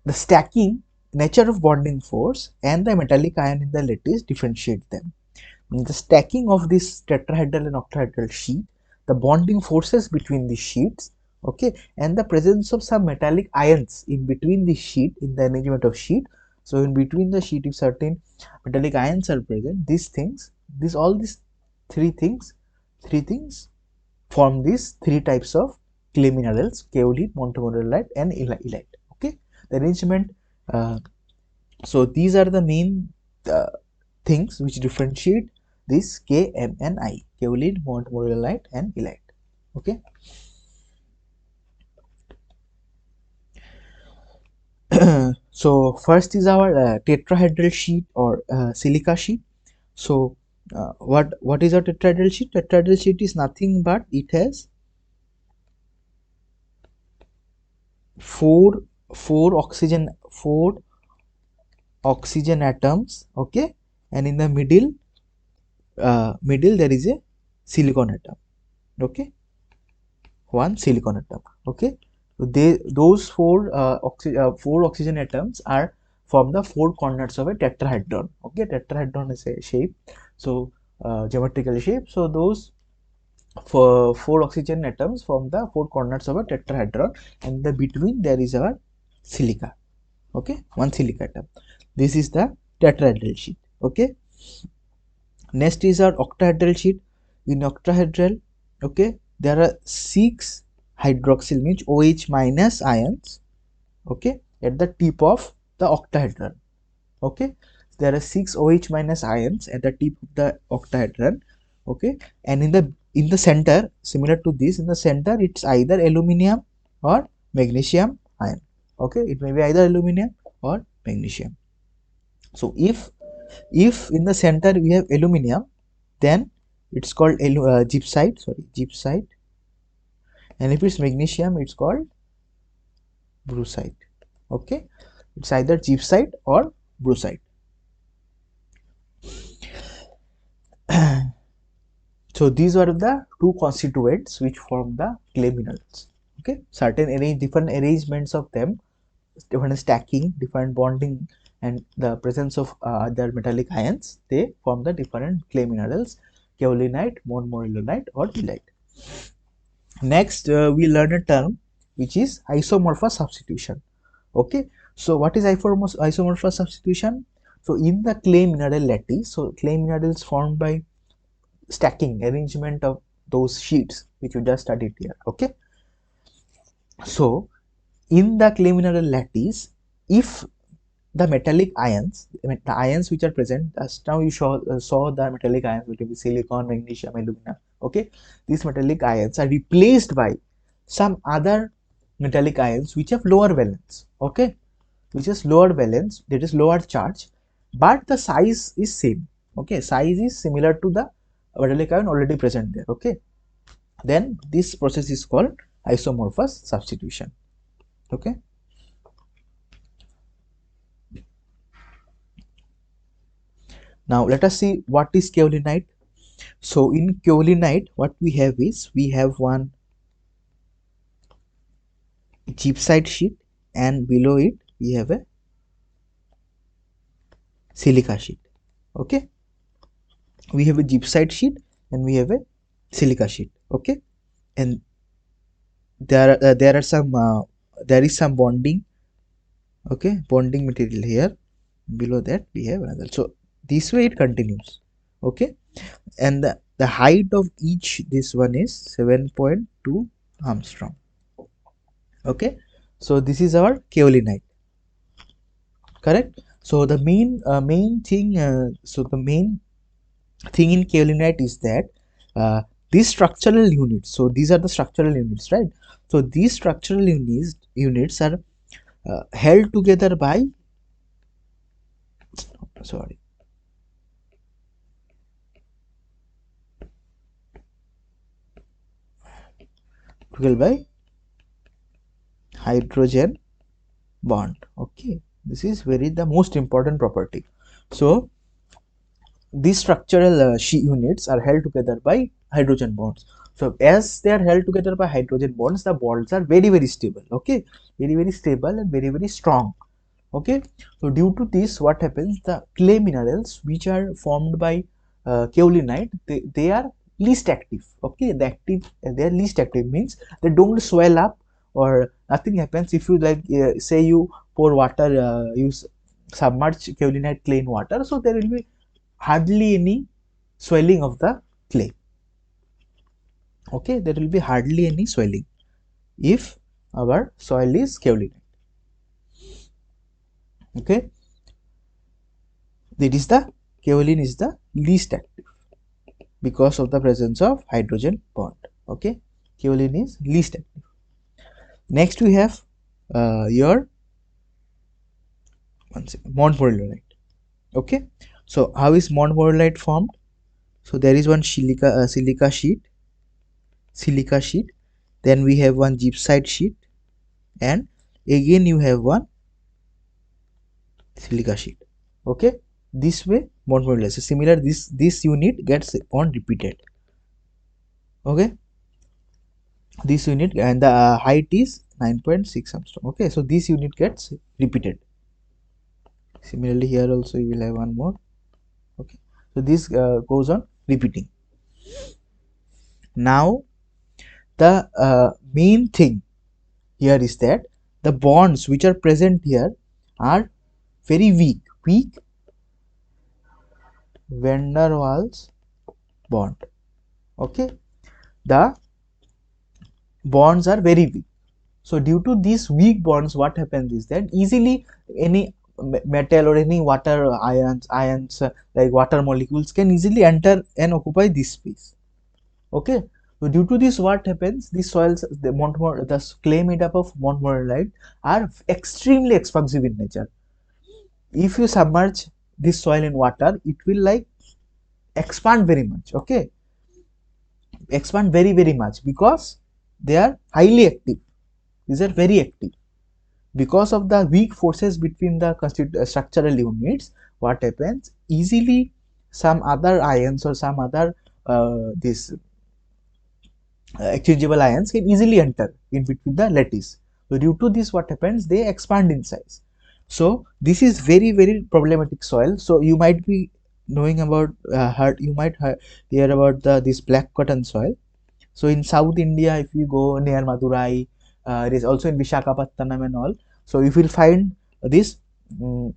the stacking, nature of bonding force, and the metallic ion in the lattice differentiate them. In the stacking of this tetrahedral and octahedral sheet, the bonding forces between the sheets, okay, and the presence of some metallic ions in between the sheet in the arrangement of sheet. So in between the sheet, if certain metallic ions are present, these three things form these three types of clay minerals: kaolin, montmorillonite, and elite. Okay, the arrangement. So these are the main uh, things which differentiate this K, M, and I: kaolin, montmorillonite, and elite. Okay. So first is our tetrahedral sheet or silica sheet. So what is a tetrahedral sheet? Tetrahedral sheet is nothing but it has four four oxygen atoms, okay, and in the middle there is a silicon atom, okay, one silicon atom, okay. So those four oxygen atoms are from the four corners of a tetrahedron. Okay, tetrahedron is a shape, so geometrical shape. So those four oxygen atoms from the four corners of a tetrahedron, and the between there is our silica, okay, one silica atom. This is the tetrahedral sheet. Okay, next is our octahedral sheet. In octahedral, okay, there are six hydroxyl, means OH minus ions, okay, at the tip of the octahedron. Okay, there are six OH minus ions at the tip of the octahedron. Okay, and in the center, similar to this, in the center it's either aluminium or magnesium ion. Okay, it may be either aluminium or magnesium. So if in the center we have aluminium, then it's called gypsite, and if it's magnesium, it's called brucite. Okay, it's either gypsite or brucite. So these are the two constituents which form the clay minerals. Okay, different arrangements of them, different stacking, different bonding, and the presence of other metallic ions, they form the different clay minerals: kaolinite, montmorillonite, or elite. Next, we learn a term which is isomorphous substitution. Okay, so what is isomorphous substitution? So in the clay mineral lattice, so clay minerals formed by stacking, arrangement of those sheets which you just studied here. Okay, so in the clay mineral lattice, if the metallic ions, the ions which are present, as now you saw the metallic ions, which will be silicon, magnesium, alumina. Okay, these metallic ions are replaced by some other metallic ions which have lower valence. Okay, which is lower valence, that is lower charge, but the size is same. Okay, size is similar to the metallic ion already present there. Okay, then this process is called isomorphous substitution. Okay, now let us see what is kaolinite. So in kaolinite, what we have is we have one gypsite sheet, and below it we have a silica sheet. Okay, we have a gypsite sheet and we have a silica sheet. Okay, and there is some bonding, okay, bonding material here. below that we have another. So this way it continues. Okay, and the height of each this one is 7.2 Armstrong. Okay, so this is our kaolinite, correct? So the main thing in kaolinite is that uh, these structural units, so these are the structural units, right? So these structural units are held together by, sorry, together by hydrogen bond. Okay, this is very the most important property. So these structural units are held together by hydrogen bonds. So as they are held together by hydrogen bonds, the bonds are very stable. Okay, very stable and very strong. Okay, so due to this, what happens, the clay minerals which are formed by kaolinite, they are least active. Okay, they are least active means they don't swell up or nothing happens. If you like say you pour water, you submerge kaolinite clay in water, so there will be hardly any swelling of the clay. Okay, there will be hardly any swelling if our soil is kaolinite. Okay, that is the kaolin is the least active because of the presence of hydrogen bond. Okay, kaolin is least active. Next we have your montmorillonite. Okay, so how is montmorillonite formed? So there is one silica sheet, then we have one gypsite sheet, and again you have one silica sheet. Okay, this way montmorillonite, so similar, this unit gets on repeated. Okay, this unit, and the height is 9.6 Armstrong. Okay, so this unit gets repeated. Similarly here also you will have one more. Okay, so this goes on repeating. Now the main thing here is that the bonds which are present here are very weak van der Waals bond. Okay, the bonds are very weak. So due to these weak bonds, what happens is that easily any metal or any water ions like water molecules can easily enter and occupy this space. Okay, so due to this, what happens, these soils, the clay made up of montmorillonite are extremely expansive in nature. If you submerge this soil in water, it will like expand very much. Okay, expand very much because they are highly active. These are very active. Because of the weak forces between the structural units, what happens, easily some other ions or some other this exchangeable ions can easily enter in between the lattice. So due to this, what happens, they expand in size. So this is very problematic soil. So you might be knowing about you might hear about this black cotton soil. So in South India, if you go near Madurai, it is also in Visakhapatnam and all. So you will find this um,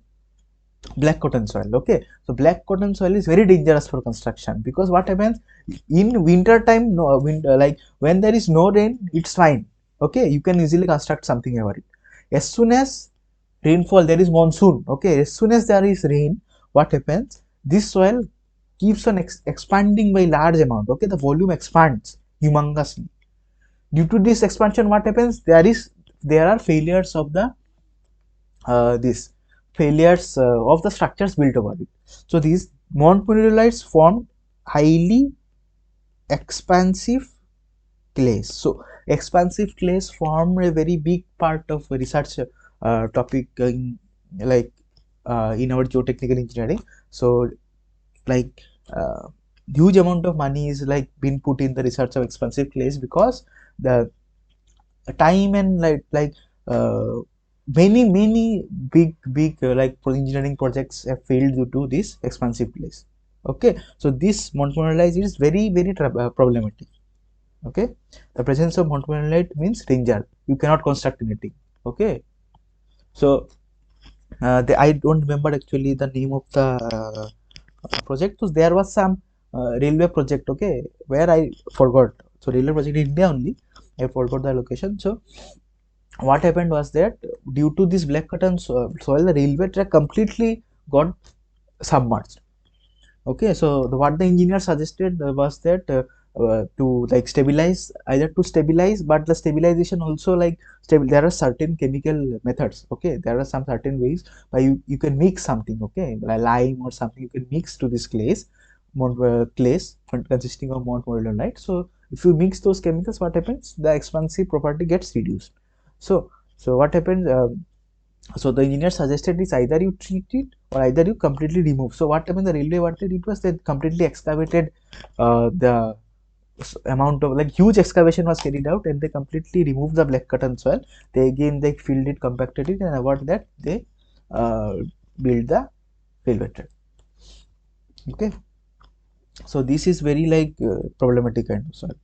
black cotton soil. Okay, so black cotton soil is very dangerous for construction because what happens in winter time, no winter, like when there is no rain, it's fine. Okay, you can easily construct something about it. As soon as rainfall, there is monsoon. Okay, as soon as there is rain, what happens, this soil keeps on expanding by large amount. Okay, the volume expands humongously. Due to this expansion, what happens, there are failures of the this failures of the structures built over it. So these montmorillonites formed highly expansive clays. So expansive clays form a very big part of research topic like in our geotechnical engineering. So like huge amount of money is like been put in the research of expansive clays because the time and uh, many big like engineering projects have failed due to this expansive place. Okay, so this montmorillonite is very problematic. Okay, the presence of montmorillonite means danger, you cannot construct anything. Okay, so I don't remember actually the name of the project. So there was some railway project, okay, where I forgot. So railway project in India only. I forgot the location. So what happened was that due to this black cotton soil, the railway track completely got submerged. Okay, so what the engineer suggested was that to like stabilize, either to stabilize, but the stabilization also like there are certain chemical methods. Okay, there are some certain ways by you can mix something. Okay, like lime or something you can mix to this clays consisting of Mont right? So if you mix those chemicals, what happens? The expansive property gets reduced. So what happens? So the engineer suggested is either you treat it or either you completely remove. So what happened? The railway what they did was they completely excavated the amount of like huge excavation was carried out, and they completely removed the black cotton soil. They again they filled it, compacted it, and about that they uh, built the railway track. Okay, so this is very like problematic kind of soil.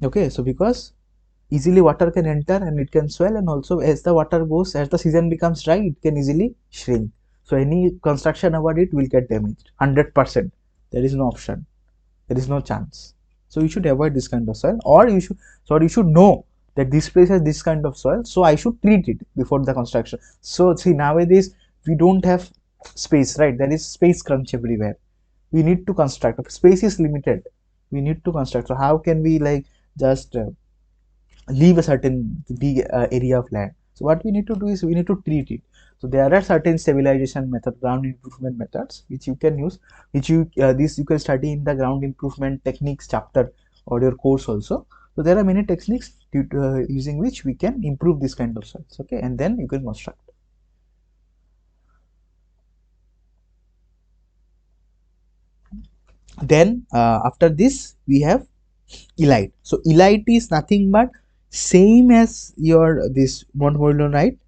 Okay, so because easily water can enter and it can swell, and also as the water goes, as the season becomes dry, it can easily shrink. So any construction about it will get damaged 100%. There is no option, there is no chance. So you should avoid this kind of soil, or you should know that this place has this kind of soil, so I should treat it before the construction. So see, nowadays we don't have space, right? There is space crunch everywhere. We need to construct, space is limited, we need to construct. So how can we like just leave a certain big area of land? So what we need to do is we need to treat it. So there are certain stabilization method, ground improvement methods which you can use, which you this you can study in the ground improvement techniques chapter or your course also. So there are many techniques using which we can improve this kind of soils. Okay, and then you can construct. Then after this we have elite. So elite is nothing but same as your this Montmorillonite.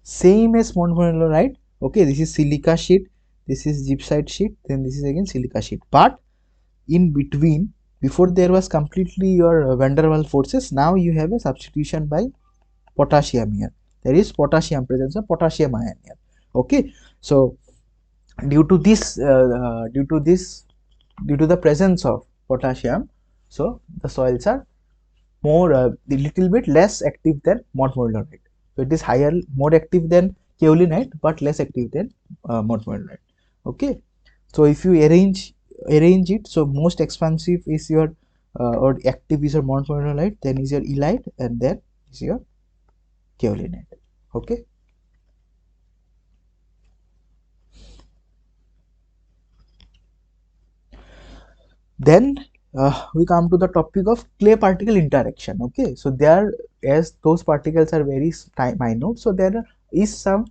Same as Montmorillonite. Okay, this is silica sheet, this is gypsite sheet, then this is again silica sheet. But in between, before there was completely your van der Waals forces, now you have a substitution by potassium here. There is potassium, presence of potassium ion here. Okay, so due to this, due to the presence of potassium, so the soils are more a little bit less active than montmorillonite. So it is higher, more active than kaolinite, but less active than montmorillonite. Okay, so if you arrange it, so most expansive is your or active is your montmorillonite, then is your elite, and then is your kaolinite. Okay, then we come to the topic of clay particle interaction. Okay, so there, as those particles are very minute, so there is some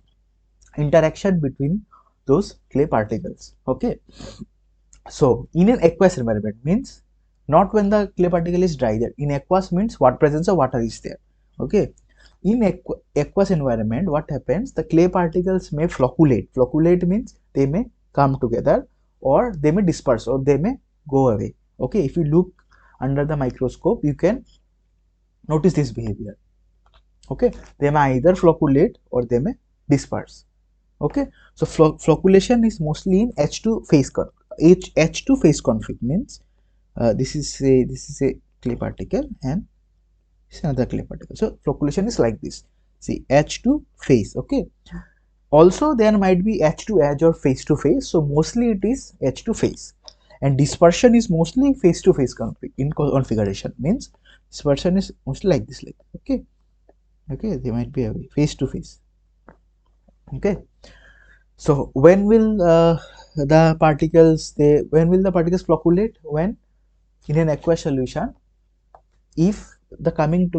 interaction between those clay particles. Okay, so in an aqueous environment means not when the clay particle is dry. There in aqueous means what presence of water is there. Okay, in aqueous environment, what happens? The clay particles may flocculate. Flocculate means they may come together, or they may disperse, or they may go away. Okay, if you look under the microscope, you can notice this behavior. Okay, they may either flocculate or they may disperse. Okay, so flocculation is mostly in H2 phase H2 phase conflict means this is a clay particle and this is another clay particle. So flocculation is like this. See, H2 phase. Okay, also there might be H2 edge or face to face. So mostly it is H2 phase, and dispersion is mostly face to face conflict in configuration means dispersion is mostly like this, like okay. Okay, they might be away face to face. Okay, so when will the particles when will the particles flocculate? When in an aqueous solution, if the coming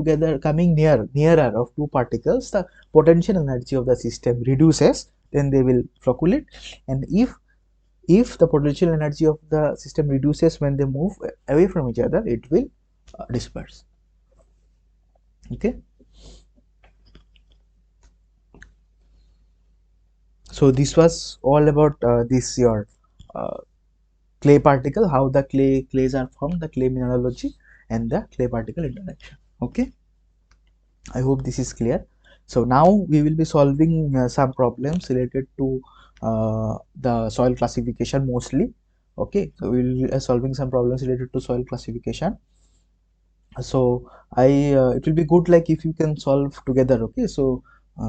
nearer of two particles, the potential energy of the system reduces, then they will flocculate. And if the potential energy of the system reduces when they move away from each other, it will disperse. Okay, so this was all about this your uh, clay particle, how the clays are formed, the clay mineralogy, and the clay particle interaction. Okay, I hope this is clear. So now we will be solving some problems related to the soil classification mostly. Okay, so we will be solving some problems related to soil classification. So it will be good like if you can solve together. Okay, so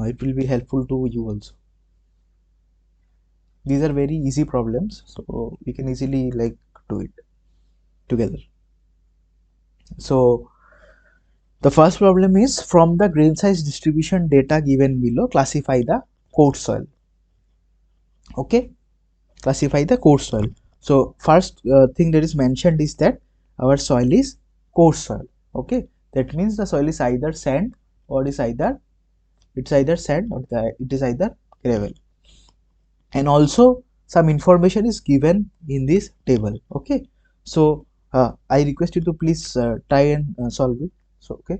it will be helpful to you also. These are very easy problems, so we can easily like do it together. So the first problem is, from the grain size distribution data given below, classify the coarse soil. Okay, classify the coarse soil. So first thing that is mentioned is that our soil is coarse soil. Okay, that means the soil is either sand or is either it's either sand or it is either gravel. And also some information is given in this table. Okay, so I request you to please try and solve it. So okay,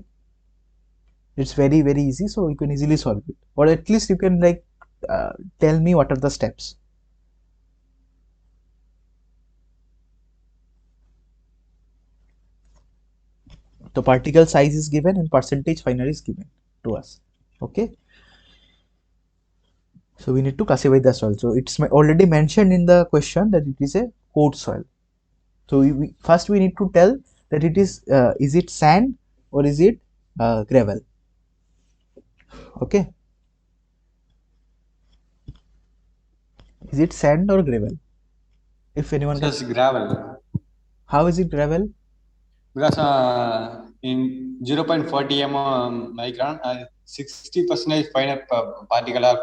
it's very easy, so you can easily solve it, or at least you can like tell me what are the steps. The particle size is given and percentage final is given to us. Okay, so we need to classify the soil. So it's already mentioned in the question that it is a coarse soil. So first we need to tell that is it sand or is it gravel. Okay, is it sand or gravel? If anyone So can, it's gravel how is it gravel? because in 0.40 micron, 60% finer particle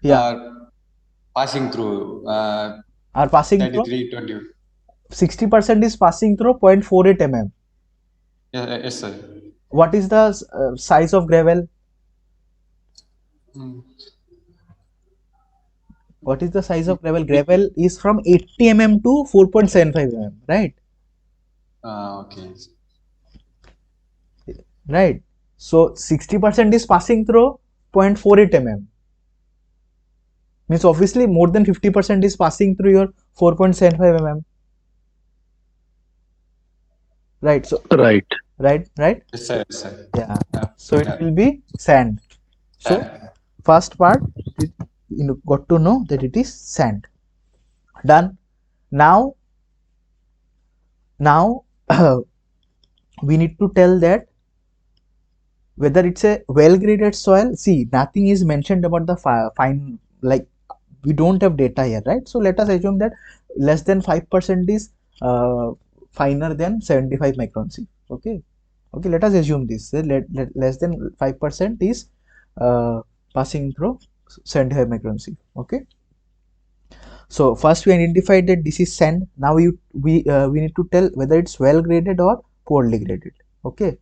Yeah, are passing through are passing through 3320. 60% is passing through 0.48 mm. Yes, sir. What is the size of gravel? Mm. What is the size of gravel? Gravel is from 80 mm to 4.75 mm, right? Okay. Right. So 60% is passing through 0.48 mm. Means obviously more than 50% is passing through your 4.75 mm. Right. So Right. right. Yes, sir. Yes, sir. Yeah. So it Yeah. will be sand. So Sand. first part, you got to know that it is sand. Done. Now now we need to tell that whether it's a well graded soil. See, nothing is mentioned about the fine, like we don't have data here, right? So let us assume that less than 5% is finer than 75 micron C. Okay, okay, let us assume this. Less than 5% is uh, passing through 75 micron C. Okay, so first we identified that this is sand. Now we need to tell whether it's well graded or poorly graded. Okay,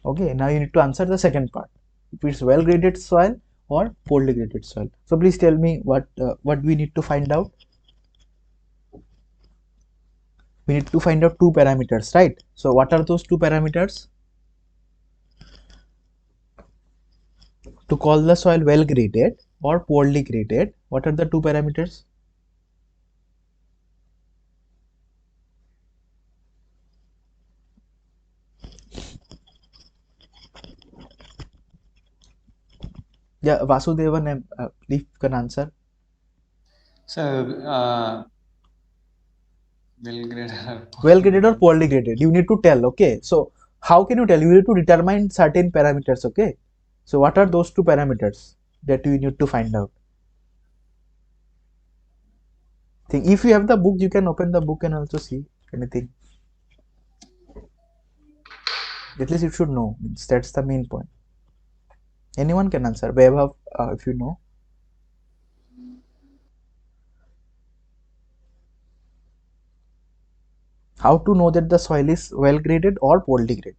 okay, now you need to answer the second part, if it's well graded soil or poorly graded soil. So please tell me what we need to find out. We need to find out two parameters, right? So what are those two parameters to call the soil well graded or poorly graded? What are the two parameters? Yeah, Vasudevan, please can answer. So, well grade. Well graded or poorly graded, you need to tell. Okay, so how can you tell? You need to determine certain parameters. Okay, so what are those two parameters that you need to find out? Think, if you have the book, you can open the book and also see anything. At least you should know. That's the main point. Anyone can answer. Vaibhav, if you know. How to know that the soil is well graded or poorly graded?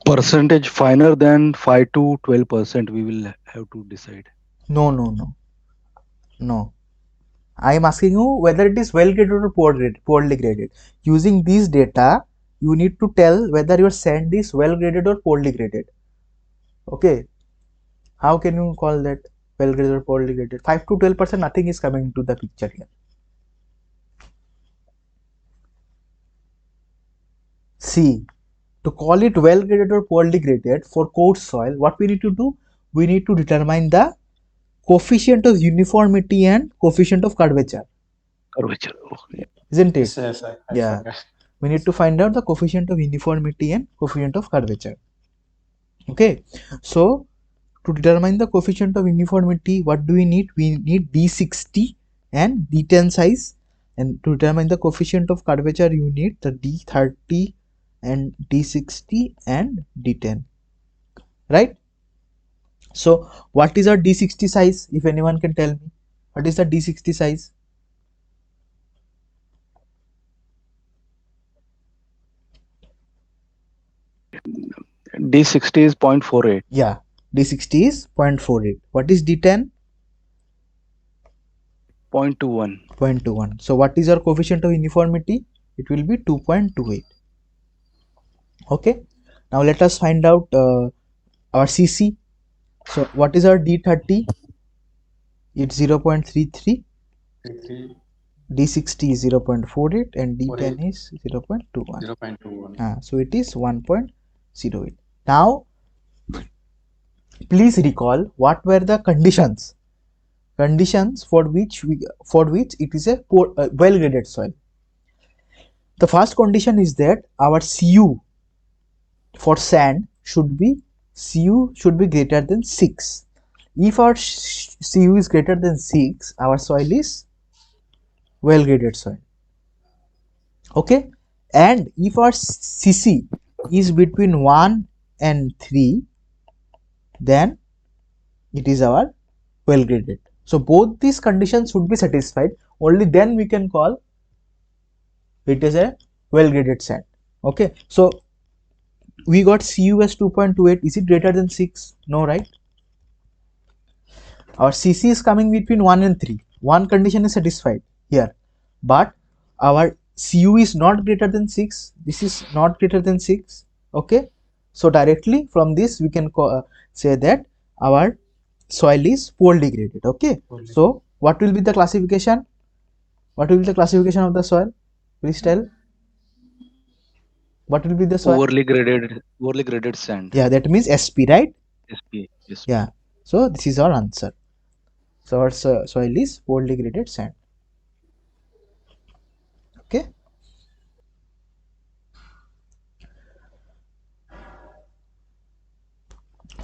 Percentage finer than 5 to 12% we will have to decide. No, no, no, no. I am asking you whether it is well graded or poorly graded. Using these data, you need to tell whether your sand is well graded or poorly graded. Okay. How can you call that well graded or poorly graded? 5 to 12%, nothing is coming into the picture here. C. To call it well graded or poorly graded for coarse soil, what we need to do? We need to determine the coefficient of uniformity and coefficient of curvature, Curvature. Okay. isn't Yes, it? sir, yes, sir. I Yeah. forgot. We need to find out the coefficient of uniformity and coefficient of curvature. Okay. So to determine the coefficient of uniformity, what do we need? We need D60 and D10 size. And to determine the coefficient of curvature, you need the D30 and D60 and D10. Right? So what is our D60 size? If anyone can tell me, what is the D60 size? D60 is 0.48. Yeah, D60 is 0.48. What is D10? 0.21. 0.21. So what is our coefficient of uniformity? It will be 2.28. Okay. Now let us find out our CC. So what is our D30? It's 0.33. 3, D60 is 0.48 and 4, 8, D10 is 0.21. 0.21. So it is 1.08. Now please recall what were the conditions for which it is a well graded soil. The first condition is that our Cu for sand Cu should be greater than 6. If our Cu is greater than 6, our soil is well graded soil. Okay, and if our Cc is between 1 and 3, then it is our well graded. So both these conditions should be satisfied. Only then we can call it is a well graded sand. Okay, so we got Cu as 2.28. Is it greater than 6? No, right? Our Cc is coming between 1 and 3. One condition is satisfied here, but our Cu is not greater than 6. This is not greater than 6. Okay, so directly from this we can say that our soil is poorly graded. Okay, so what will be the classification? What will be the classification of the soil? Please tell. What will be the soil? Poorly graded sand. Yeah, that means SP, right? SP. SP. Yeah. So this is our answer. So our soil is poorly graded sand. Okay.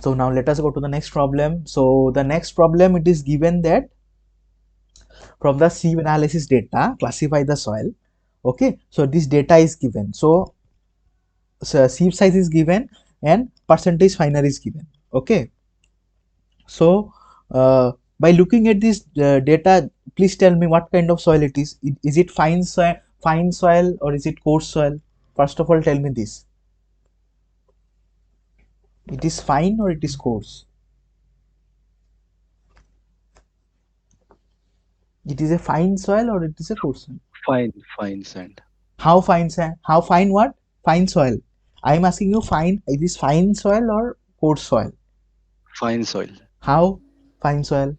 So now let us go to the next problem. So the next problem, it is given that from the sieve analysis data, classify the soil. Okay. So this data is given. So sieve size is given and percentage finer is given. Okay. So by looking at this data, please tell me what kind of soil it is. Is it fine soil or is it coarse soil? First of all, tell me this. It is fine or it is coarse? It is a fine soil or it is a coarse soil? Fine sand. How fine sand? How fine what? Fine soil. I am asking you fine. It is fine soil or coarse soil? Fine soil. How fine soil?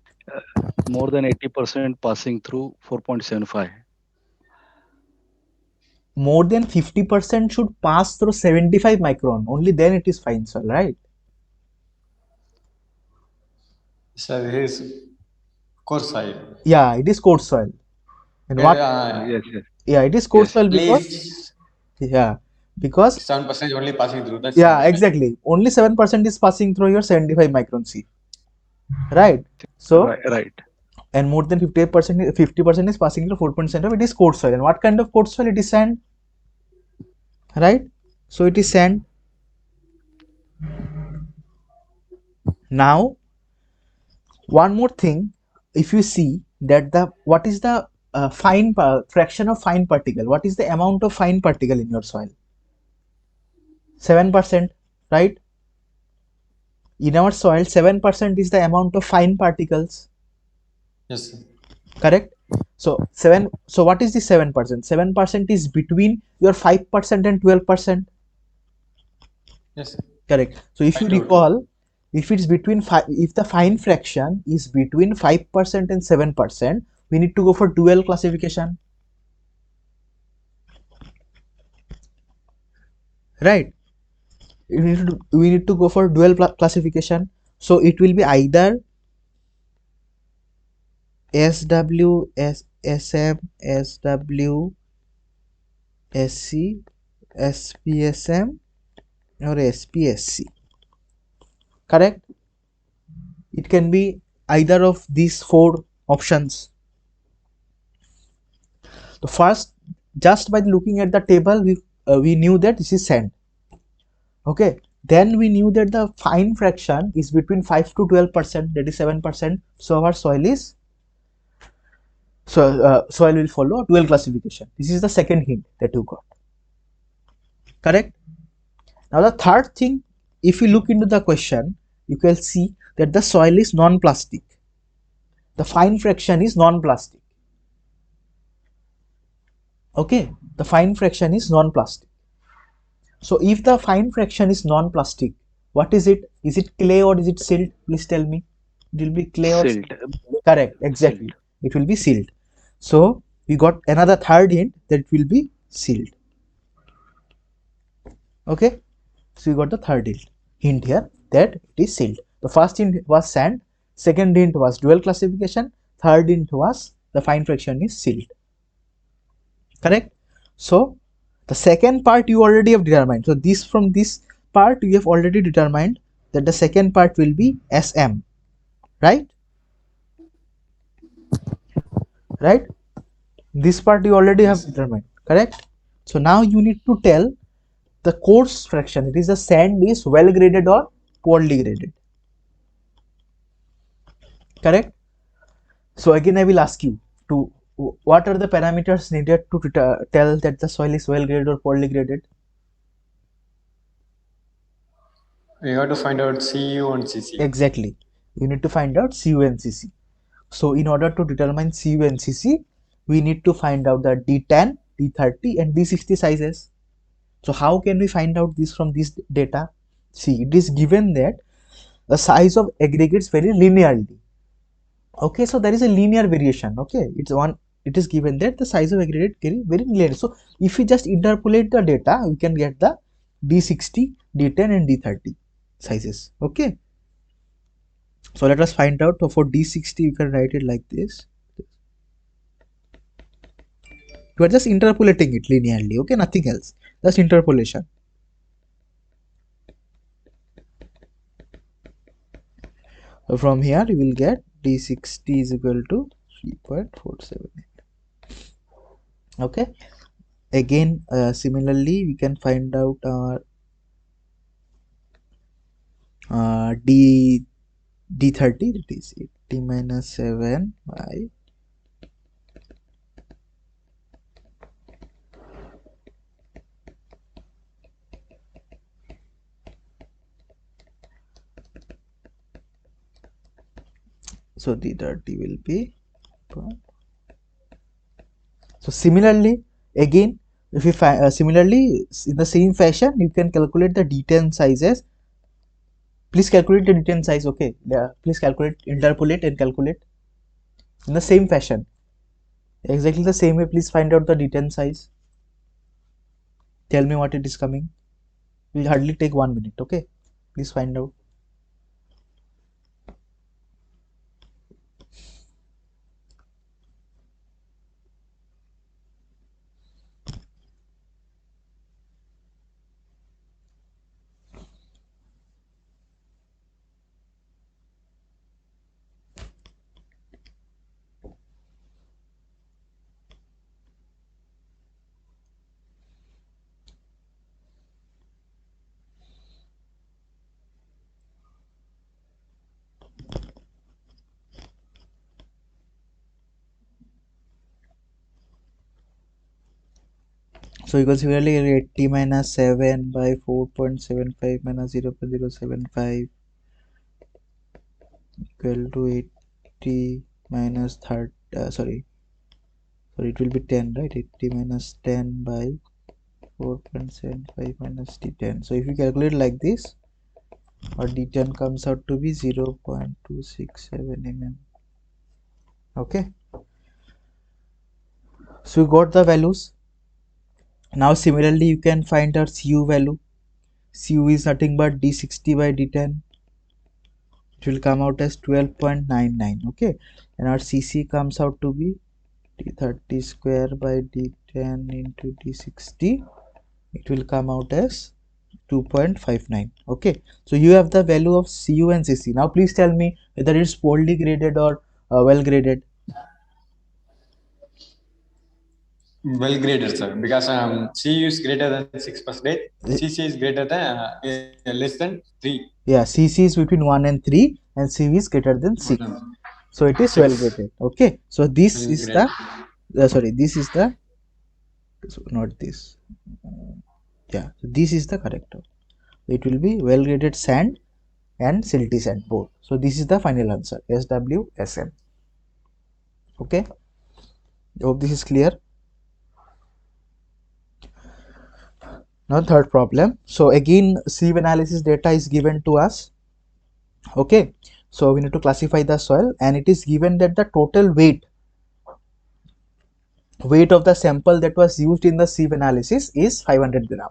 More than 80% passing through 4.75. More than 50% should pass through 75 micron. Only then it is fine soil, right? Sir, this is course side. Yeah, it is coarse soil. And Where what? Yes, yes, Yeah, it is coarse yes. soil because least yeah, because 7% only passing through. That's yeah, 75. exactly. Only 7% is passing through your 75 micron C, right? So Right. and more than 50% is passing through 4% of it is coarse soil. And what kind of coarse soil? It is sand, right? So it is sand. Now one more thing, if you see that the what is the fraction of fine particle, what is the amount of fine particle in your soil? 7%, right? In our soil 7% is the amount of fine particles, Yes, sir. correct? So 7. So what is the 7%? 7% is between your 5% and 12%. Yes. Correct. So if you 5 to 2. recall, if it's between if the fine fraction is between 5% and 7%, we need to go for dual classification. Right. We need to go for dual classification. So it will be either SW, SM, SW, SC, SPSM or SPSC. Correct? It can be either of these four options. The first, just by looking at the table, we knew that this is sand. Okay. Then we knew that the fine fraction is between 5 to 12%, that is 7%. So our soil is soil will follow dual classification. This is the second hint that you got. Correct? Now the third thing, if you look into the question, you can see that the soil is non-plastic. The fine fraction is non-plastic. Okay, the fine fraction is non-plastic. So if the fine fraction is non-plastic, what is it? Is it clay or is it silt? Please tell me. It will be clay or Silt. silt? Correct, Silt. exactly. It will be silt. So we got another third hint that it will be silt. Okay, so we got the third hint here that it is silt. The first hint was sand, second hint was dual classification, third hint was the fine fraction is silt. Correct? So the second part you already have determined. So this, from this part you have already determined that the second part will be SM, right? Right? This part you already have Yes. determined, correct? So now you need to tell the coarse fraction. It is the sand is well graded or poorly graded. Correct? So again I will ask you to, what are the parameters needed to tell that the soil is well graded or poorly graded? We have to find out CU and CC. Exactly. You need to find out CU and CC. So in order to determine CU and CC, we need to find out the D10, D30 and D60 sizes. So how can we find out this from this data? See, it is given that the size of aggregates vary linearly. Okay, so there is a linear variation. Okay, it is given that the size of aggregate very linear. So if we just interpolate the data, we can get the D60, D10 and D30 sizes. Okay, so let us find out. So for D60 you can write it like this. You are just interpolating it linearly. Okay, nothing else, just interpolation. So from here you will get D60 is equal to 3.47. Okay, again similarly we can find out our D30, that is 80 minus 7 by so D30 will be. So similarly again, if you find similarly in the same fashion you can calculate the D10 sizes. Please calculate the D10 size. Okay, yeah, please calculate, interpolate and calculate in the same fashion, exactly the same way. Please find out the D10 size. Tell me what it is coming. Will hardly take 1 minute. Okay, please find out. So you can similarly 80 minus 7 by 4.75 minus 0.075 equal to 80 minus 30, sorry, So it will be 10, right? 80 minus 10 by 4.75 minus d10. So if you calculate like this, our d10 comes out to be 0.267 mm. Okay, so you got the values. Now similarly you can find our cu value. Cu is nothing but d60 by d10. It will come out as 12.99. Okay, and our cc comes out to be d30 square by d10 into d60. It will come out as 2.59. Okay, so you have the value of cu and cc. Now please tell me whether it's poorly graded or well graded. Well graded, sir, because CU is greater than 6%, CC is greater than less than 3. Yeah, cc is between 1 and 3 and cv is greater than 6. So it is well 6. graded. Okay, so this Well is graded. the sorry, this is the, so not this, yeah, so this is the correct one. It will be well graded sand and silty sand both. So this is the final answer, SWSM. Okay, I hope this is clear. Now third problem. So again sieve analysis data is given to us. Okay, so we need to classify the soil, and it is given that the total weight of the sample that was used in the sieve analysis is 500 gram.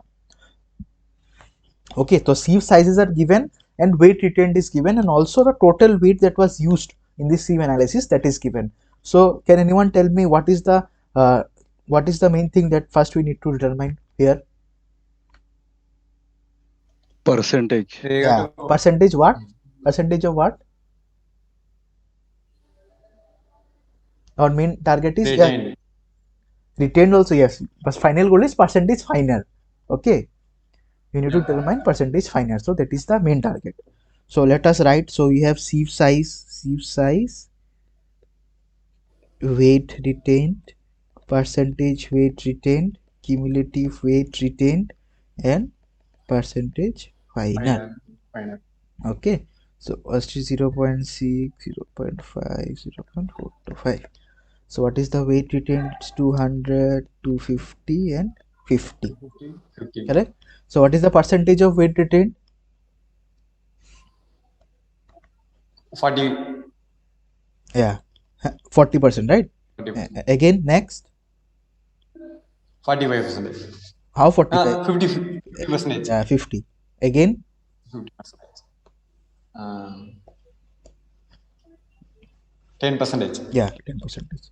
Okay, so sieve sizes are given and weight retained is given, and also the total weight that was used in the sieve analysis, that is given. So can anyone tell me what is the main thing that first we need to determine here? Percentage. You have Yeah, to percentage what? Percentage of what? Our main target is, yeah, retain. retained also, yes, but final goal is percentage final. Okay, you need to Yeah. determine percentage final, so that is the main target. So let us write. So we have sieve size, weight retained, percentage weight retained, cumulative weight retained, and percentage final. Final. Okay, so first is 0 0.6, 0 0.5, 0 0.425. So what is the weight retained? It's 200, 250, and 50. 50. Correct. So what is the percentage of weight retained? 40. Yeah, 40%, right? 40. Again, next, 45%. how 45? 50%. 50. Again, 50%. 10%. yeah, 10%.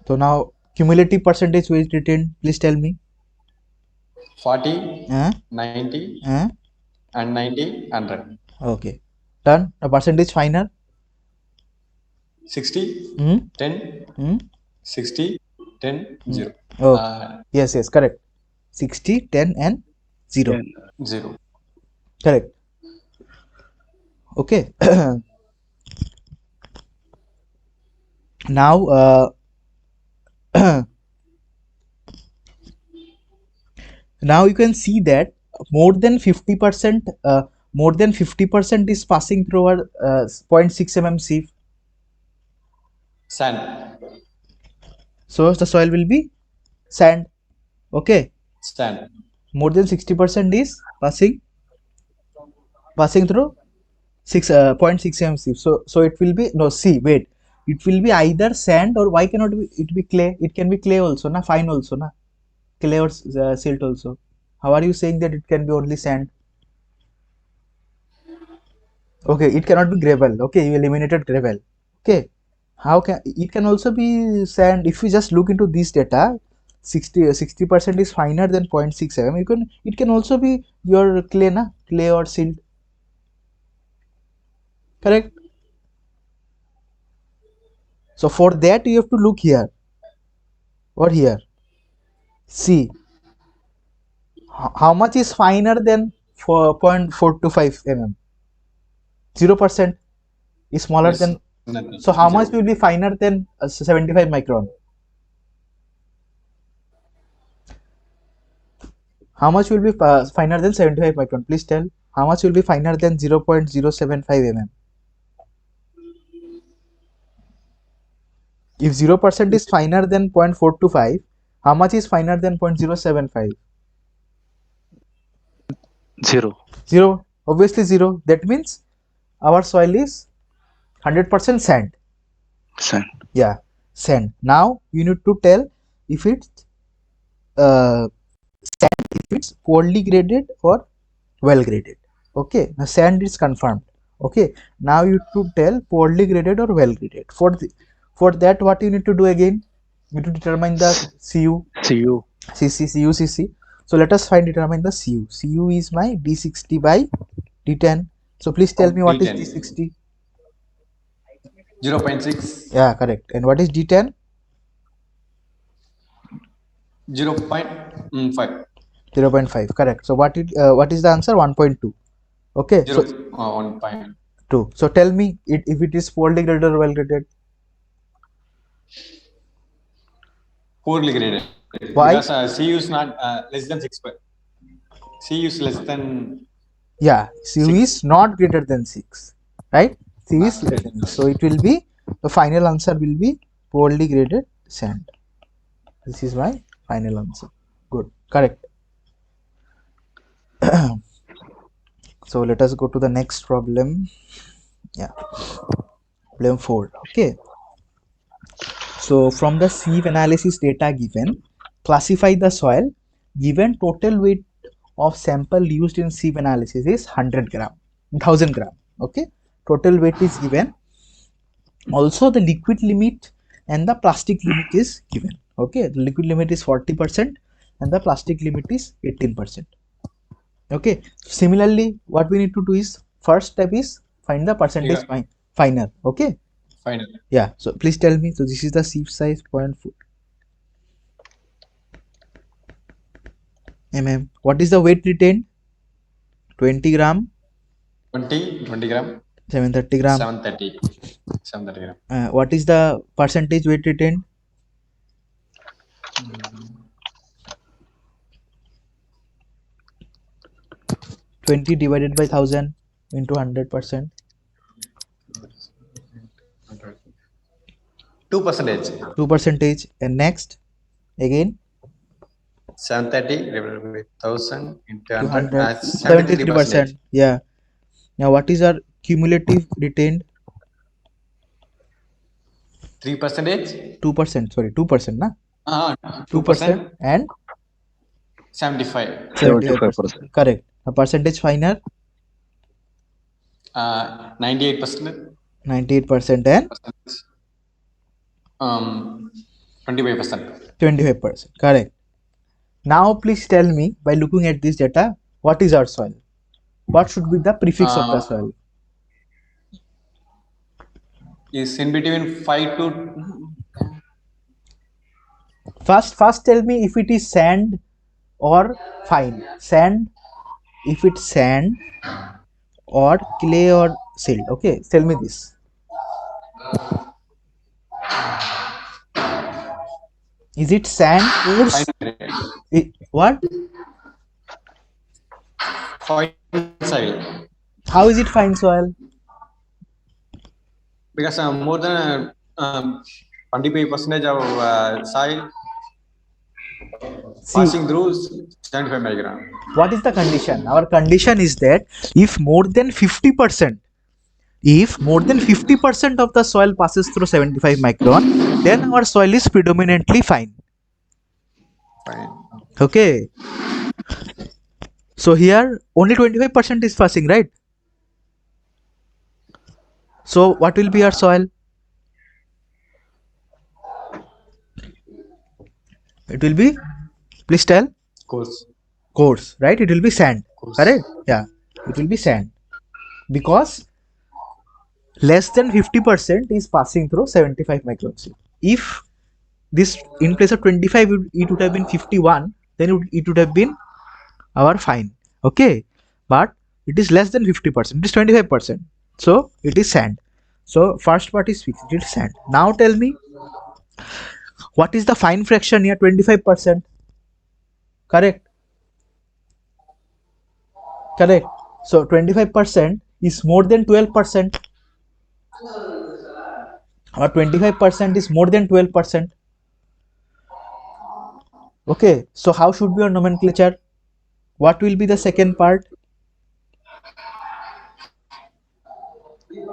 So now cumulative percentage weight retained, please tell me. 40, Uh, 90, uh, and 90, 100. okay, done. A percentage final. 60, Hmm? 10, Hmm? 60, 10, Hmm. 0. Okay. Yes, correct. 60, 10, and 0. 10. 0. Correct. Okay. Now, now you can see that more than 50%, is passing through our 0.6 mm sieve. Sand. So the soil will be sand. Okay. Sand. More than 60% is passing through 6 0.6 mm sieve. So it will be, no, see, wait, it will be either sand, or why cannot it be clay? It can be clay also, na, fine also, na, clay or silt also. How are you saying that it can be only sand? Okay, it cannot be gravel. Okay, you eliminated gravel. Okay, how can it can also be sand? If you just look into this data, 60% is finer than 0.6 mm. It can also be your clay, na, clay or silt. Correct. So for that you have to look here or here. See how much is finer than 4.425 mm. 0% is smaller Yes. than. Nothing. So how 0. much will be finer than 75 micron? How much will be finer than 75 micron? Please tell. How much will be finer than 0.075 mm? If 0% is finer than 0.425, how much is finer than 0.075? 0. 0. Obviously 0. That means our soil is 100% sand. Sand. Yeah, sand. Now you need to tell if it's sand, if it's poorly graded or well graded. Okay, now sand is confirmed. Okay, now you need to tell poorly graded or well graded. For that, what you need to do again? You need to determine the CU, CU. CC, CU, CC. So let us determine the CU. CU is my D60 by D10. So please tell me what is D10. D60. 0.6. Yeah, correct. And what is D10? 0.5. 0.5. Correct. So what is the answer? 1.2. Okay. 0. So 1.2. So tell me if it is poorly graded or well graded. Poorly graded. Why? Because CU is not less than 6. CU is less than Yeah, CU 6. is not greater than 6. Right? CU is Not less than 6. So it will be, the final answer will be poorly graded sand. This is my final answer. Good. Correct. So let us go to the next problem. Yeah. Problem 4. Okay. So from the sieve analysis data given, classify the soil. Given total weight of sample used in sieve analysis is 100 gram, 1000 gram. Okay. Total weight is given. Also the liquid limit and the plastic limit is given. Okay. The liquid limit is 40% and the plastic limit is 18%. Okay. Similarly, what we need to do is, first step is find the percentage finer. Okay. Final. Yeah. So please tell me. So this is the sieve size 0.4 mm. What is the weight retained? 20 gram. 20 gram. 730 gram. 730 gram. What is the percentage weight retained? 20 divided by 1000 into 100%. 2%. 2%. And next, again 730 divided by 1000 into 100. 200. 73%. 73%. Yeah. Now what is our cumulative retained? 3%. 2%. Sorry, 2%. Na? 2% 2%. and 75. 75%. Correct. A percentage finer? 98%. 98% and 25%. 25%. Correct. Now please tell me, by looking at this data, what is our soil? What should be the prefix of the soil? Is in between 5 to First tell me if it is sand or fine. Sand, if it's sand, or clay or silt. Okay, tell me this. Is it sand or what? fine soil. How is it fine soil? Because more than 25% of soil See, passing through 75 micron. what is the condition? Our condition is that if more than 50%, if more than 50% of the soil passes through 75 micron, then our soil is predominantly fine. Fine. Okay. So here only 25% is passing, right? So what will be our soil? It will be, please tell. Course. Coarse, right? It will be sand. Course. Correct? Yeah. It will be sand. Because less than 50% is passing through 75 microns. If this, in place of 25, it would have been 51, then it would have been our fine. Okay. But it is less than 50%. It is 25%. So it is sand. So first part is fixed. It is sand. Now tell me, what is the fine fraction here? 25%. Correct. Correct. So 25% is more than 12%. Our 25% is more than 12%. Okay, so how should be our nomenclature? What will be the second part?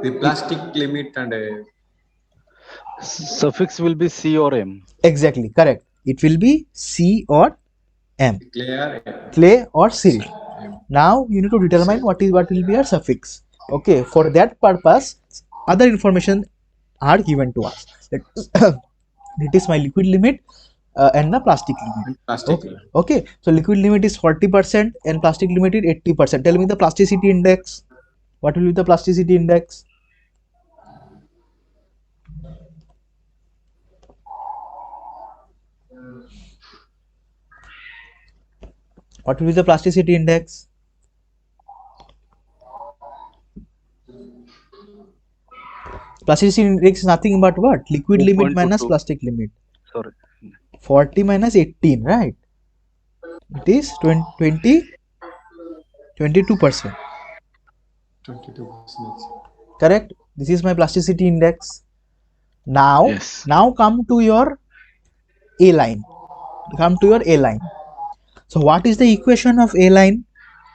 The plastic limit and Suffix will be C or M. Exactly, correct. It will be C or M, clear clay or silt. um, Now you need to determine silt. what will be our suffix. Okay, for that purpose, other information are given to us. It is my liquid limit and the plastic limit. And plastic Okay, limit. okay. So liquid limit is 40% and plastic limit is 80%. Tell me the plasticity index. What will be the plasticity index? What will be the plasticity index? Plasticity index is nothing but what? Liquid limit minus 2.22. plastic limit. Sorry. 40 minus 18, right? It is 20, 22%. 22%. Correct? This is my plasticity index. Now, Yes. now come to your A line. Come to your A line. So what is the equation of A line?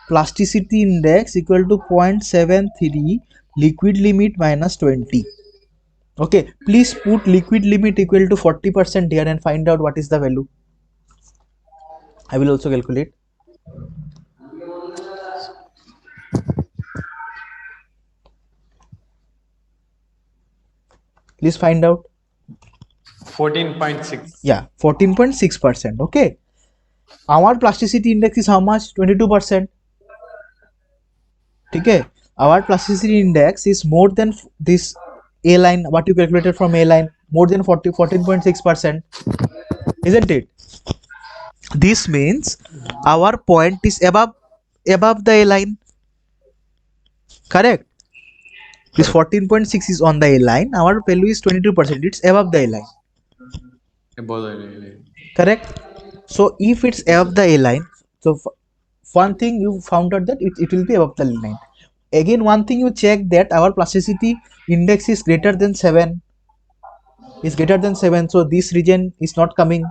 Plasticity index equal to 0.73 liquid limit minus 20. Okay, please put liquid limit equal to 40% here and find out what is the value. I will also calculate. Please find out. 14.6. Yeah, 14.6%. Okay. Our plasticity index is how much? 22%. Okay. Our plasticity index is more than this A line, what you calculated from A line, more than 14.6%. Isn't it? This means our point is above the A line. Correct. This Correct. 14.6 is on the A line. Our value is 22%. It's above the A line. Above the line. Correct. So if it's Yes, above sir. the A line, so one thing you found out that it will be above the line. Again, one thing you check that our plasticity index is greater than 7. Is greater than 7. So this region is not coming.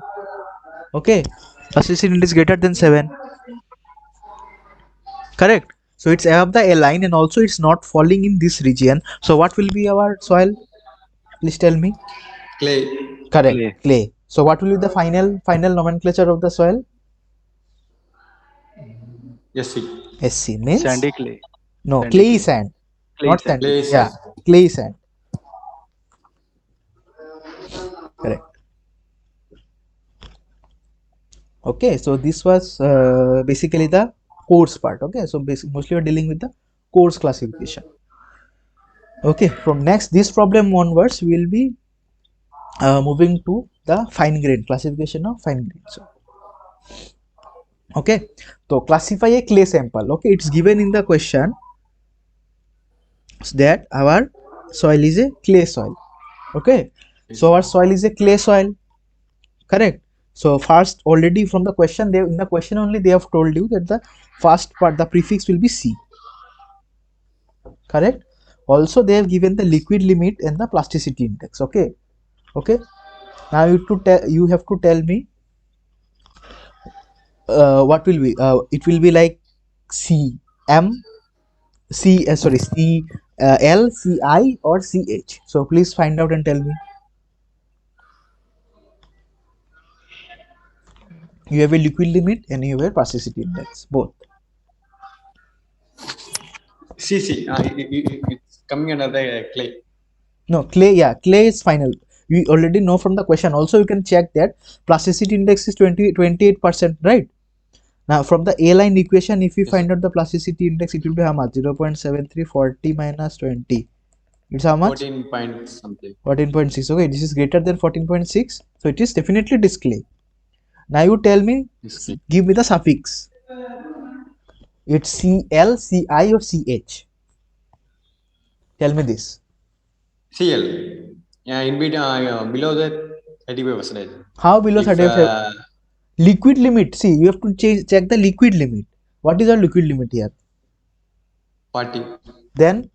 Okay. Plasticity index greater than 7. Correct. So it's above the A line and also it's not falling in this region. So what will be our soil? Please tell me. Clay. Correct. Clay. Clay. So what will be the final nomenclature of the soil? SC. SC means Sandy clay. no, Sandy clay clay. sand, Clay not sand. sandy. Clay Yeah, sand. clay sand. Correct. Okay, so this was basically the course part. Okay, so mostly we're dealing with the course classification. Okay, from next this problem onwards, we will be moving to the fine grain classification of fine grain. So, okay, so classify a clay sample. Okay, it's given in the question that our soil is a clay soil. Okay, so our soil is a clay soil. Correct. So first, already from the question, they in the question only they have told you that the first part, the prefix will be C. Correct. Also, they have given the liquid limit and the plasticity index. Okay. Okay. Now you have to tell me what will be. It will be like C M C sorry C L C I or C H. So please find out and tell me. You have a liquid limit and you have a plasticity index both. CC. It's coming under the clay. No, clay, yeah, clay is final. We already know from the question. Also, you can check that plasticity index is 28%, right? Now, from the A line equation, if we Yes, sir. find out the plasticity index, it will be how much? 0.73, 40 minus 20. It's how much? 14 point something. 14.6. Okay, this is greater than 14.6. So, it is definitely this clay. Now, you tell me, Yes, clay. give me the suffix. It's CL, CI, or CH. Tell me this. CL. Yeah, in between, below that 35%. How below If 35? Liquid limit. See, you have to check the liquid limit. What is our liquid limit here? 40. Then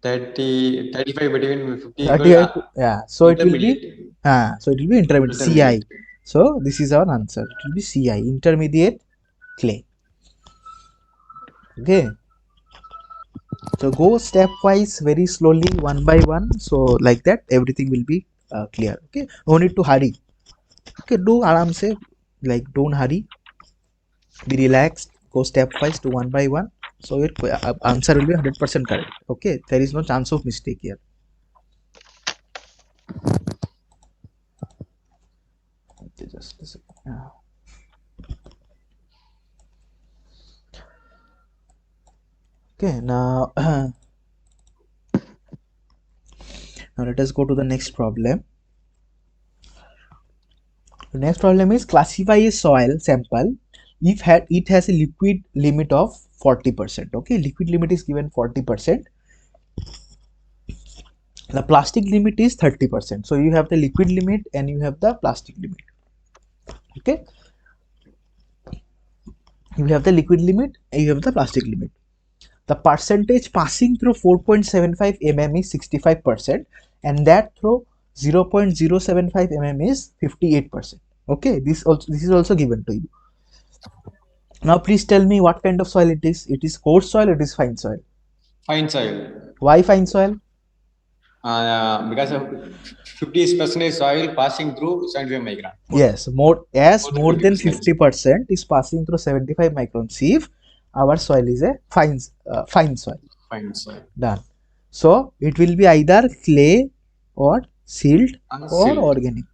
35 between 50 equal 35 yeah, so it will be intermediate. so it will be intermediate, Ci. Intermediate. So this is our answer. It will be Ci, intermediate clay. Okay, so go stepwise, very slowly, one by one, so like that everything will be clear. Okay, no need to hurry. Okay, do aram se, like don't hurry, be relaxed, go stepwise to one by one, so your answer will be 100% correct. Okay, there is no chance of mistake here. Okay, just a second. Okay, now now let us go to the next problem. The next problem is classify a soil sample if it has a liquid limit of 40%. Okay, liquid limit is given 40%. The plastic limit is 30%. So you have the liquid limit and you have the plastic limit. Okay, you have the liquid limit and you have the plastic limit. The percentage passing through 4.75 mm is 65%, and that through 0.075 mm is 58%. Okay, this is also given to you. Now please tell me what kind of soil it is. It is coarse soil, it is fine soil. Fine soil. Why fine soil? Because of 50% soil passing through 75 micron. Yes, more than 50% is passing through 75 microns. If our soil is a fine soil. Fine soil. Done. So it will be either clay or silt or Silt. organic.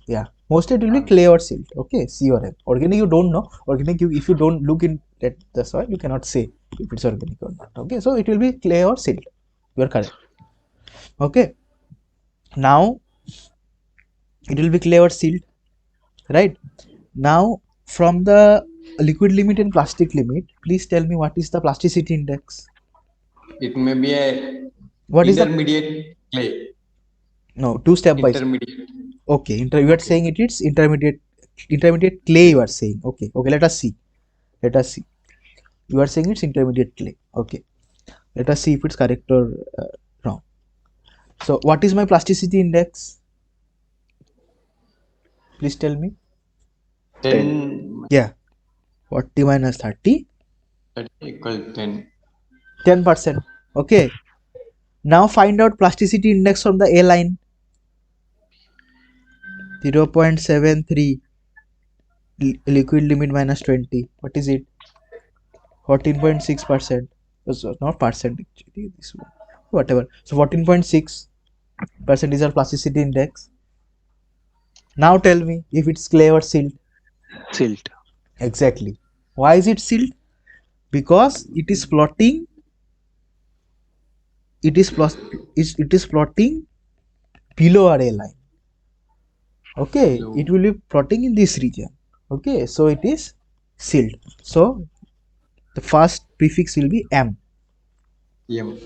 Yeah, mostly it will be clay or silt. Okay, C or M. Organic you don't know. Organic if you don't look in at the soil, you cannot say if it's organic or not. Okay, so it will be clay or silt. You are correct. Okay, now it will be clay or silt, right? Now from the liquid limit and plastic limit, please tell me what is the plasticity index? It may be a What is the intermediate clay. no two stepwise? Intermediate. Okay, you are saying it's intermediate clay. You are saying okay. Let us see. Let us see. You are saying it's intermediate clay. Okay, let us see if it's correct or wrong. So what is my plasticity index? Please tell me. 10. Yeah, 40 minus 30. 30 equal 10. 10%. Okay. Now find out plasticity index from the A line. 0.73 liquid limit minus 20. What is it? 14.6%. So not percent actually. This one. Whatever. So 14.6% is our plasticity index. Now tell me if it's clay or silt. Silt. Exactly. Why is it silt? Because it is plotting. It is plotting below our A line. Okay, Below. it will be plotting in this region. Okay, so it is silt. So the first prefix will be M. M.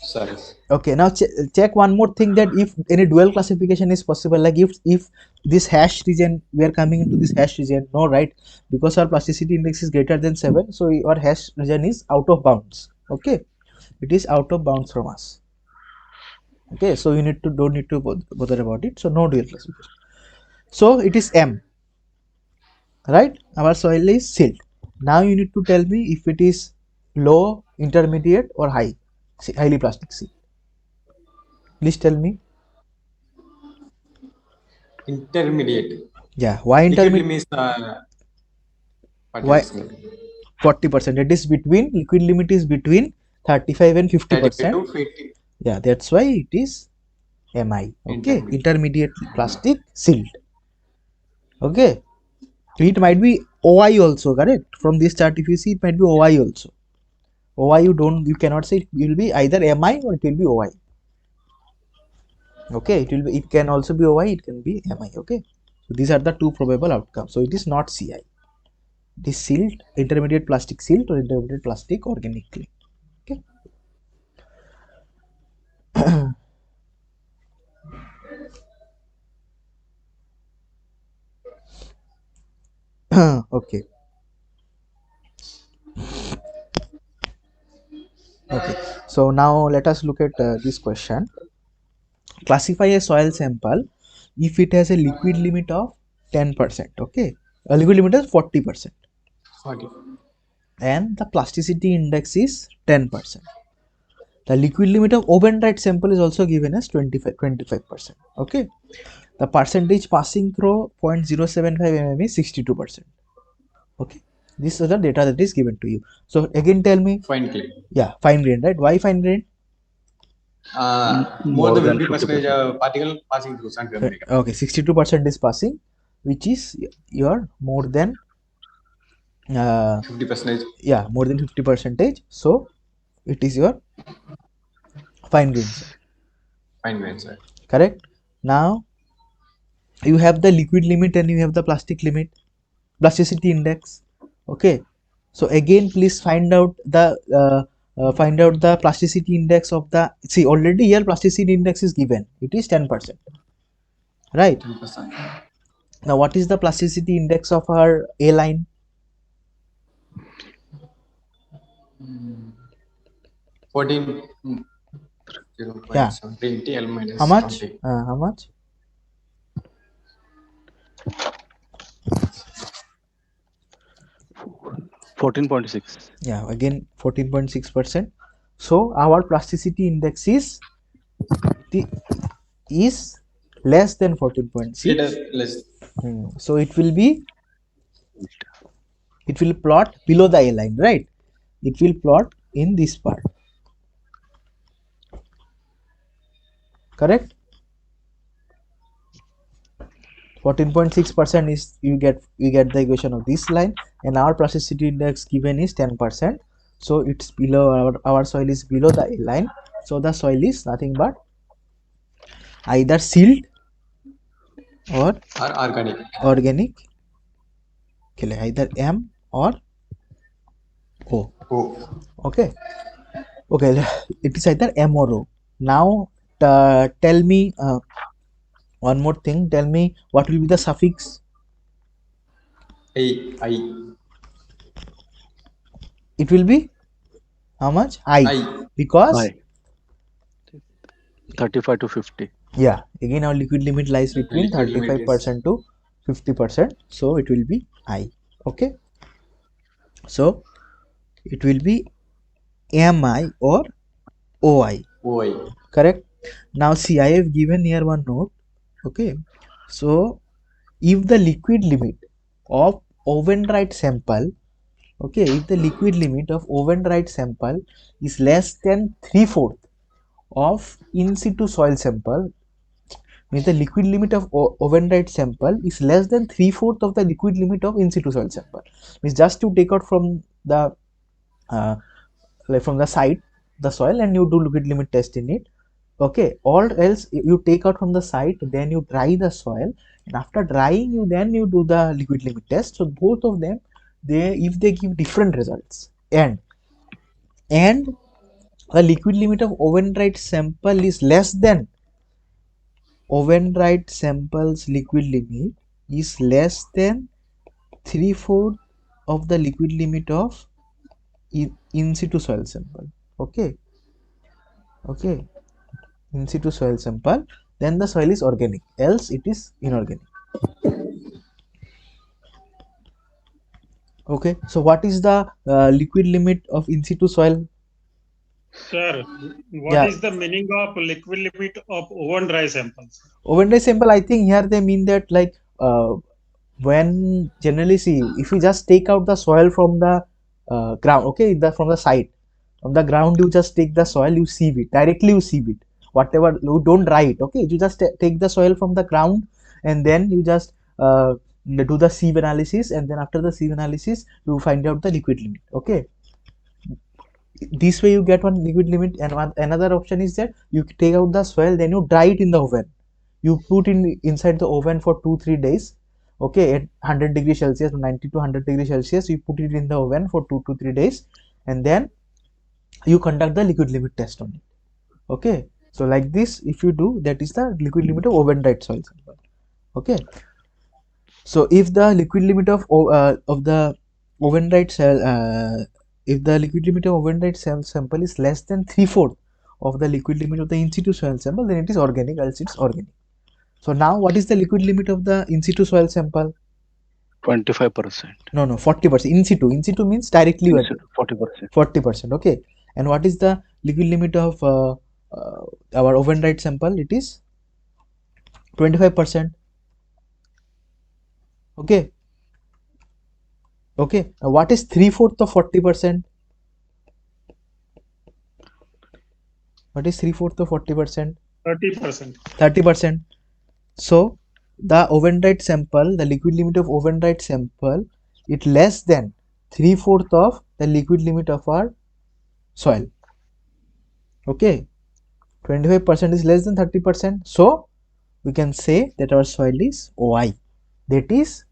Sorry. Okay, now check one more thing, that if any dual classification is possible, like if this hash region, we are coming into this hash region, no, right? Because our plasticity index is greater than 7, so our hash region is out of bounds. Okay, it is out of bounds from us. Okay, so you don't need to bother about it. So no dual classification. So it is M, right? Our soil is silt. Now you need to tell me if it is low, intermediate, or high, highly plastic silt. Please tell me. Intermediate. Yeah, why Liquid intermediate? limit is Why 40%. 40%? It is between, liquid limit is between 35 and 35 50%. to 50. Yeah, that's why it is Mi. Okay, Intermediate. intermediate plastic silt. Okay, it might be Oi also, correct? From this chart, if you see, it might be Oi also. Oi, you cannot say it will be either Mi or it will be Oi. Okay, it can also be Oi, it can be Mi. Okay, so these are the two probable outcomes. So it is not Ci. It is silt, intermediate plastic silt or intermediate plastic organic clay. Okay. Okay. Okay. So So now let us look at this question. Classify a soil sample if it has a liquid limit of 10%. Okay, a liquid limit is 40%, 40. and the plasticity index is 10%. The liquid limit of overnight sample is also given as 25%. Okay, the percentage passing through 0.075 mm is 62%. Okay, this is the data that is given to you. So again tell me, Fine claim. yeah, fine grain, right? Why fine grain? More More than than 50% 50%. particle passing through sun. Okay, 62% is passing, which is your more than 50%. yeah, more than 50 percentage. So it is your fine grain soil. Fine grain, sir. Correct. Now you have the liquid limit and you have the plastic limit, plasticity index. Okay, so again please find out the plasticity index of the, see already here plasticity index is given, it is 10%, right? 10%. Now what is the plasticity index of our A line? 14. Yeah, 0.720 L how minus much 20. how much? 14.6. Yeah, again 14.6%. So our plasticity index is is less than 14.6. Greater, less. So it will be, it will plot below the A line, right? It will plot in this part, correct? 14.6% is, you get the equation of this line, and our plasticity index given is 10%. So it's below our soil is below the A line. So the soil is nothing but either sealed or Or organic. organic, either M or O. Oh. Okay, okay, it is either M or O. Now tell me one more thing, tell me what will be the suffix? I. It will be how much? I, I. because High. 35 to 50. yeah, again our liquid limit lies The between liquid limit is 35% to 50%, so it will be I. Okay, so it will be Mi or Oi, OI. correct? Now see, I have given here one note. Okay, so if the liquid limit of overnight sample, okay, if the liquid limit of overnight sample is less than 3/4 of in situ soil sample, means the liquid limit of overnight sample is less than 3/4 of the liquid limit of in situ soil sample, means just to take out from the uh, like from the site the soil and you do liquid limit test in it. Okay, or else you take out from the site, then you dry the soil, and after drying you then you do the liquid limit test. So both of them, they, if they give different results, and the liquid limit of overnight sample is less than, overnight sample's liquid limit is less than 3/4 of the liquid limit of in situ soil sample. Okay, okay, in situ soil sample, then the soil is organic, else it is inorganic. Okay, so what is the liquid limit of in situ soil? Sir, what Yeah, is the meaning of liquid limit of oven dry samples? overnight sample, I think here they mean that like when generally see, if you just take out the soil from the ground, okay, from the site, from the ground you just take the soil, you sieve it directly, you sieve it, whatever, you don't dry it. Okay, you just take the soil from the ground and then you just do the sieve analysis, and then after the sieve analysis you find out the liquid limit. Okay, this way you get one liquid limit. And another option is that you take out the soil, then you dry it in the oven, you put in inside the oven for 2-3 days. Okay, at 100 degrees Celsius, 90 to 100 degrees Celsius, you put it in the oven for 2 to 3 days, and then you conduct the liquid limit test on it. Okay, so like this if you do, that is the liquid limit of oven dried soil sample. Okay, so if the liquid limit of the oven dried soil if the liquid limit of overnight sample is less than 3/4 of the liquid limit of the in situ soil sample, then it is organic, else it's organic. So now what is the liquid limit of the in situ soil sample? 25%. No, 40%. In situ. In situ means directly 40%. 40%. Okay. And what is the liquid limit of our overnight sample? It is 25%. Okay. Okay. Now what is 3/4 of 40%? What is 3/4 of 40%? 30%. 30%. So the overnight sample, the liquid limit of overnight sample, it less than 3/4 of the liquid limit of our soil. Okay. 25% is less than 30%. So we can say that our soil is OI. That is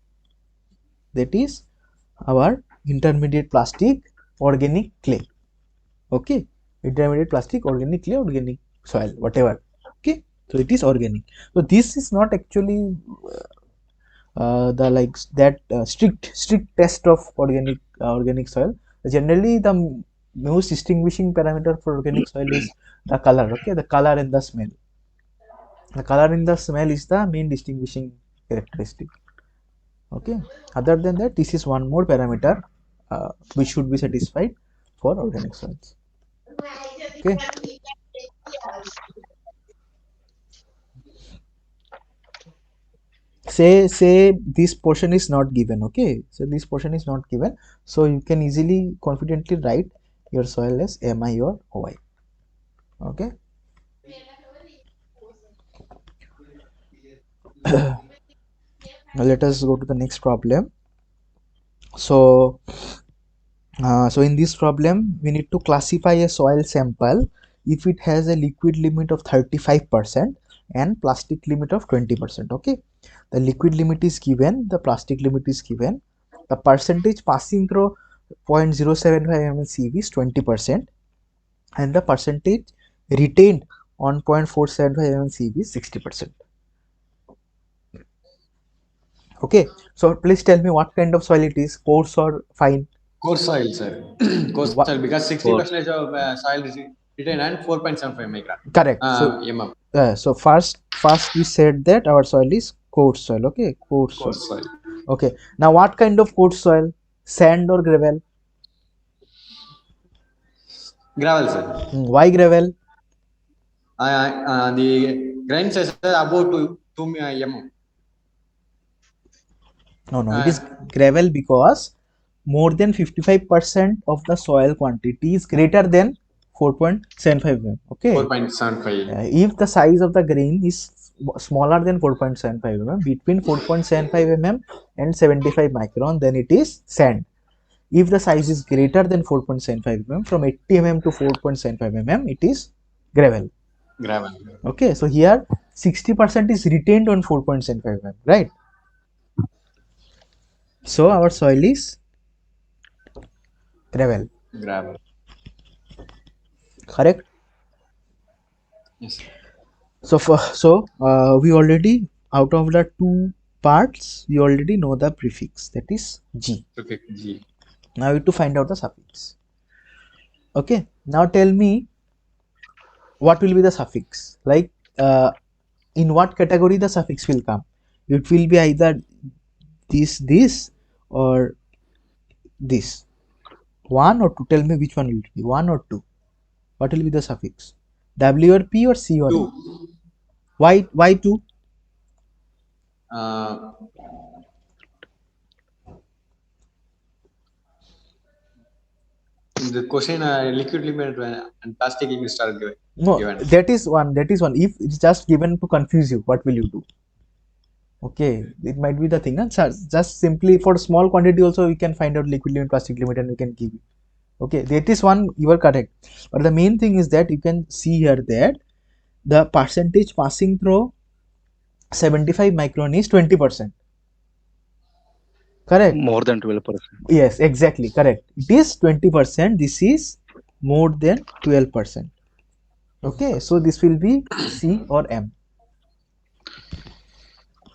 our intermediate plastic organic clay. Okay. Intermediate plastic organic clay, organic soil, whatever. Okay. So it is organic. So this is not actually the like that strict test of organic soil. Generally the most distinguishing parameter for organic soil is the color. Okay, the color and the smell. The color and the smell is the main distinguishing characteristic. Okay, other than that, this is one more parameter which should be satisfied for organic soils. Okay. Say this portion is not given. Okay, so this portion is not given, so you can easily confidently write your soil as Mi or Oi. Okay. Now let us go to the next problem. So so in this problem we need to classify a soil sample if it has a liquid limit of 35% and plastic limit of 20%. Okay, the liquid limit is given, the plastic limit is given, the percentage passing through 0.075 mm CV is 20%, and the percentage retained on 0.475 mm CV is 60%. Okay, so please tell me what kind of soil it is, coarse or fine? Coarse soil, sir. Coarse What? soil, because 60% of soil is retained and 4.75 micron. Correct. So mm. so first we said that our soil is coarse soil. Okay, coarse soil. Coarse soil. Okay, now what kind of coarse soil? Sand or gravel? Gravel, sir. Why gravel? The grain size is about 2 mm. No, it is gravel because more than 55% of the soil quantity is greater than 4.75 mm. Okay, 4.75. if the size of the grain is smaller than 4.75 mm, between 4.75 mm and 75 micron, then it is sand. If the size is greater than 4.75 mm, from 80 mm to 4.75 mm, it is gravel. Okay, so here 60% is retained on 4.75 mm, right? So our soil is gravel. Correct? Yes. So we already, out of the two parts, we already know the prefix, that is G. Prefix G. Now we have to find out the suffix. Okay, now tell me what will be the suffix, like in what category the suffix will come. It will be either this or this. One or two. Tell me which one will it be, one or two. What will be the suffix? W or P or C or M? Why two? In the question, liquid limit and plastic limits are given. No, that is one. If it's just given to confuse you, what will you do? Okay, it might be the thing. Just simply for small quantity also we can find out liquid limit, plastic limit, and we can give it. Okay, that is one, you are correct. But the main thing is that you can see here that the percentage passing through 75 micron is 20%. Correct? More than 12%. Yes, exactly, correct. It is 20%. This is more than 12%. Okay, so this will be C or M.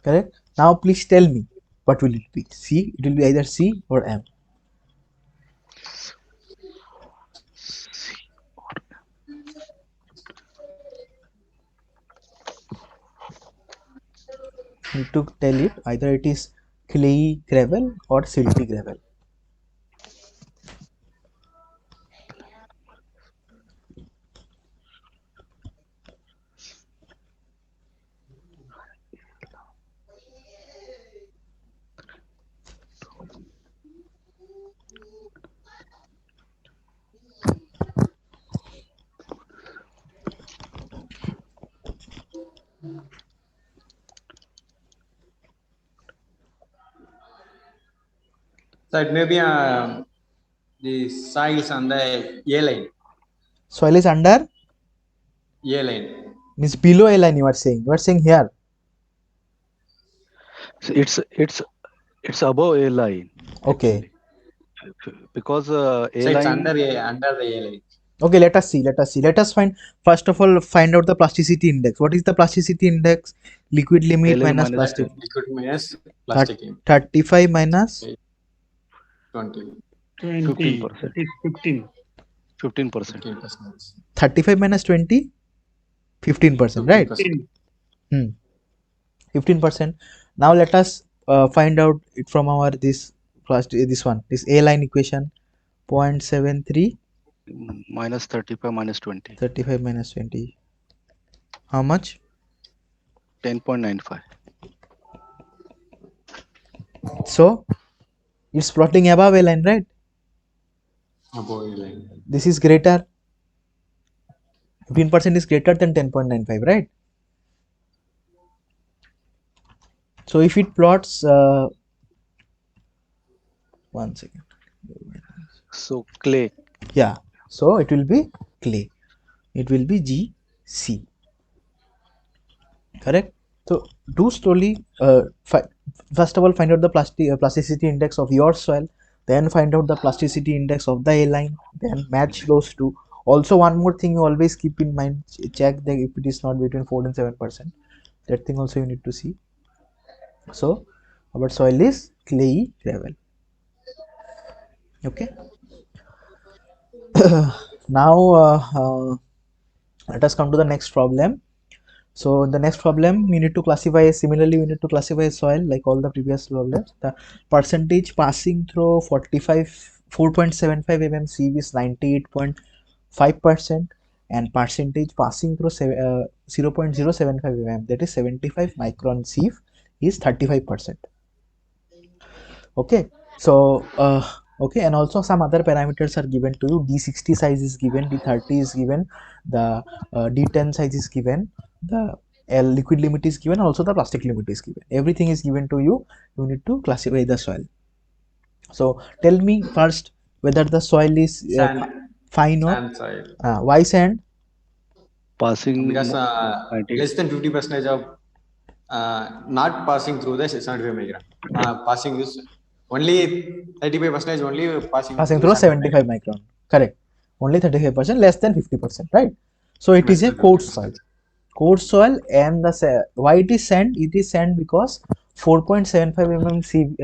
Correct? Now please tell me what will it be? C, it will be either C or M. Need to tell it either it is clayey gravel or silty gravel. So it may be the soils on the A line. Soil is under, A line. means below a line. You are saying here. So it's above A line Okay. actually, because A So it's line under the A line. Okay, let us see. Let us find, first of all, find out the plasticity index. What is the plasticity index? Liquid limit LL minus minus plastic. Liquid minus plastic limit. 35 minus 20. 20. 15%. That is 15. 15%. 15%. 35 minus 20, 15%, right? 15%. 15%. Now let us find out it from our this A line equation. 0.73 Minus 35 minus 20. 35 minus 20. How much? 10.95. So it's plotting above a line, right? Above A line. This is greater. 15% is greater than 10.95, right? So if it plots, one second. So clay. Yeah. So it will be clay. It will be GC. Correct. So do slowly. First of all, find out the plasticity index of your soil. Then find out the plasticity index of the A line. Then match those two. Also, one more thing you always keep in mind: check that if it is not between 4 and 7%. That thing also you need to see. So our soil is clayey gravel. Okay. Now let us come to the next problem. So in the next problem, we need to classify, similarly we need to classify soil like all the previous problems. The percentage passing through 4.75 mm sieve is 98.5%, and percentage passing through 0.075 mm, that is 75 micron sieve, is 35%. Okay. So okay, and also some other parameters are given to you. D60 size is given, D30 is given, the D10 size is given, the liquid limit is given, also the plastic limit is given. Everything is given to you. You need to classify the soil. So tell me first whether the soil is Sand. fine or Sand soil. why sand? Passing Because 90. less than 50% of not passing through the 75 micron. Passing this only 35% only passing Passing through through 75 75 micron. Correct. Only 35%, less than 50%, right? So it is less a than coarse soil. 50%. Coarse soil, and the why it is sand? It is sand because 4.75 mm sieve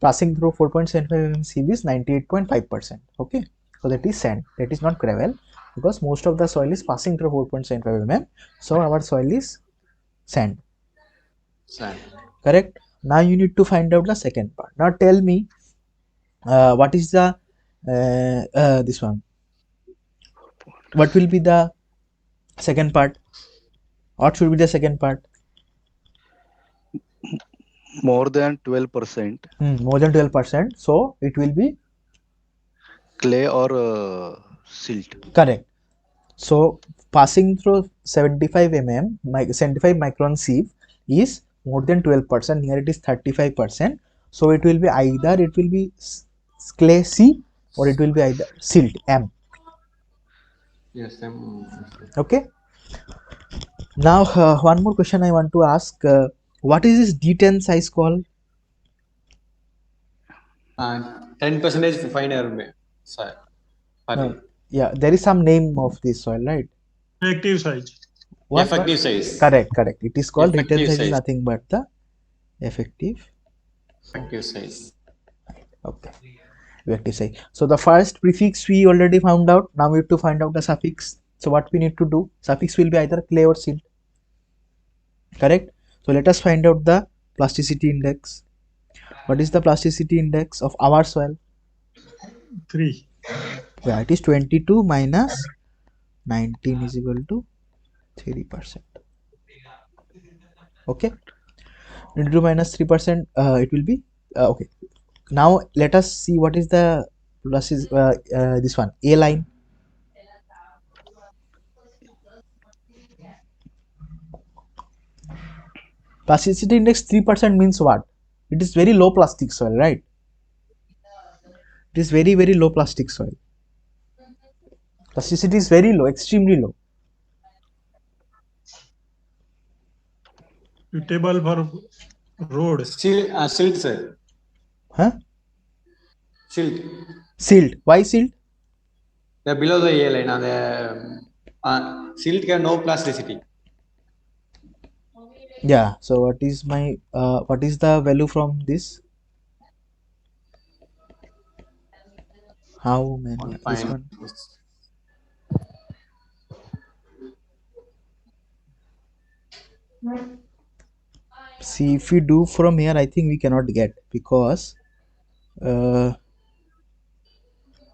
passing through 4.75 mm sieve is 98.5%. Okay, so that is sand. That is not gravel, because most of the soil is passing through 4.75 mm. So our soil is sand. Sand. Correct. Now you need to find out the second part. Now tell me what is the this one? What will be the second part? What should be the second part? More than 12%. More than 12%. So it will be Clay or silt. correct. So passing through 75 mm, 75 micron sieve is more than 12%. Here it is 35%. So it will be either it will be clay C, or it will be either silt M. Yes. Okay. Now one more question I want to ask. What is this D10 size called? 10% finer soil. Sorry. Yeah, there is some name of this soil, right? Effective size. What? Effective size. Correct. It is called Effective D10 size is size. nothing but the effective. Effective size. Okay. Effective size. So the first prefix we already found out. Now we have to find out the suffix. So what we need to do? Suffix will be either clay or silt. Correct. So let us find out the plasticity index. What is the plasticity index of our soil? 3. Yeah, it is 22 minus 19 is equal to 3%. Okay, 22 minus 3%, it will be okay. Now let us see what is the this one, A line. Plasticity index 3% means what? It is very low plastic soil, right? It is very low plastic soil. Plasticity is very low, extremely low. Suitable for road. Silt, sir. Huh? Silt. Silt. Why silt? The below the A line, silt can no plasticity. Yeah. So what is my what is the value from this? How many? One This point. one. See, if we do from here, I think we cannot get, because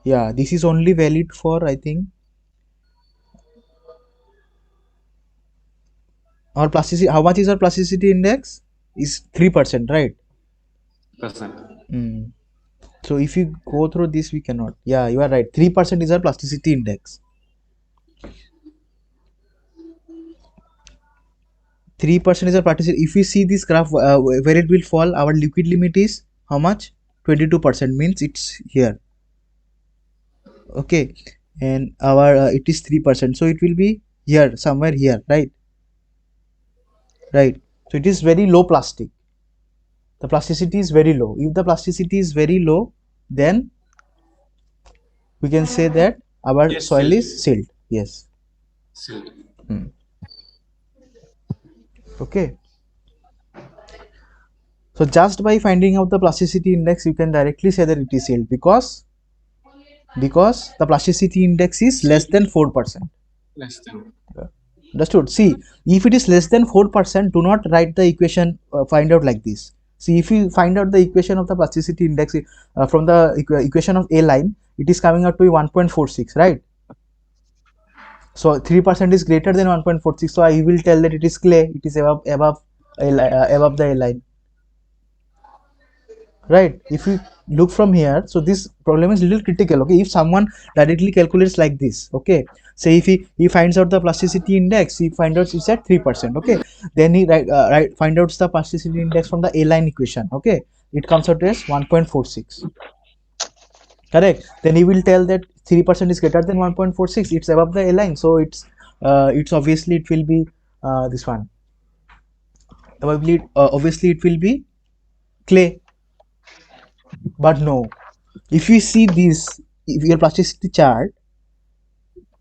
yeah, this is only valid for, I think, our plasticity. How much is our plasticity index? Is 3%, right? Percent. So if you go through this, we cannot. Yeah, you are right. 3% is our plasticity index. 3% is our plasticity. If we see this graph, where it will fall, our liquid limit is how much? 22%, means it's here. Okay, and our it is 3%, so it will be here, somewhere here, right? Right. So it is very low plastic. The plasticity is very low. If the plasticity is very low, then we can say that our Yes, soil silt. is silt. Yes. Silt. Okay. So just by finding out the plasticity index, you can directly say that it is silt, because the plasticity index is less than 4%. Less than. Understood? See, if it is less than 4%, do not write the equation, find out like this. See, if you find out the equation of the plasticity index from the equation of A line, it is coming out to be 1.46, right? So 3% is greater than 1.46. So I will tell that it is clay. It is above above the A line, right? If you look from here, so this problem is little critical. Okay, if someone directly calculates like this, okay, say if he finds out the plasticity index, he finds out it's at 3%. Okay, then he find out the plasticity index from the A line equation. Okay, it comes out as 1.46. Correct. Then he will tell that 3% is greater than 1.46. It's above the A line, so it's obviously it will be this one. Probably obviously it will be clay. But no, if you see this, if your plasticity chart,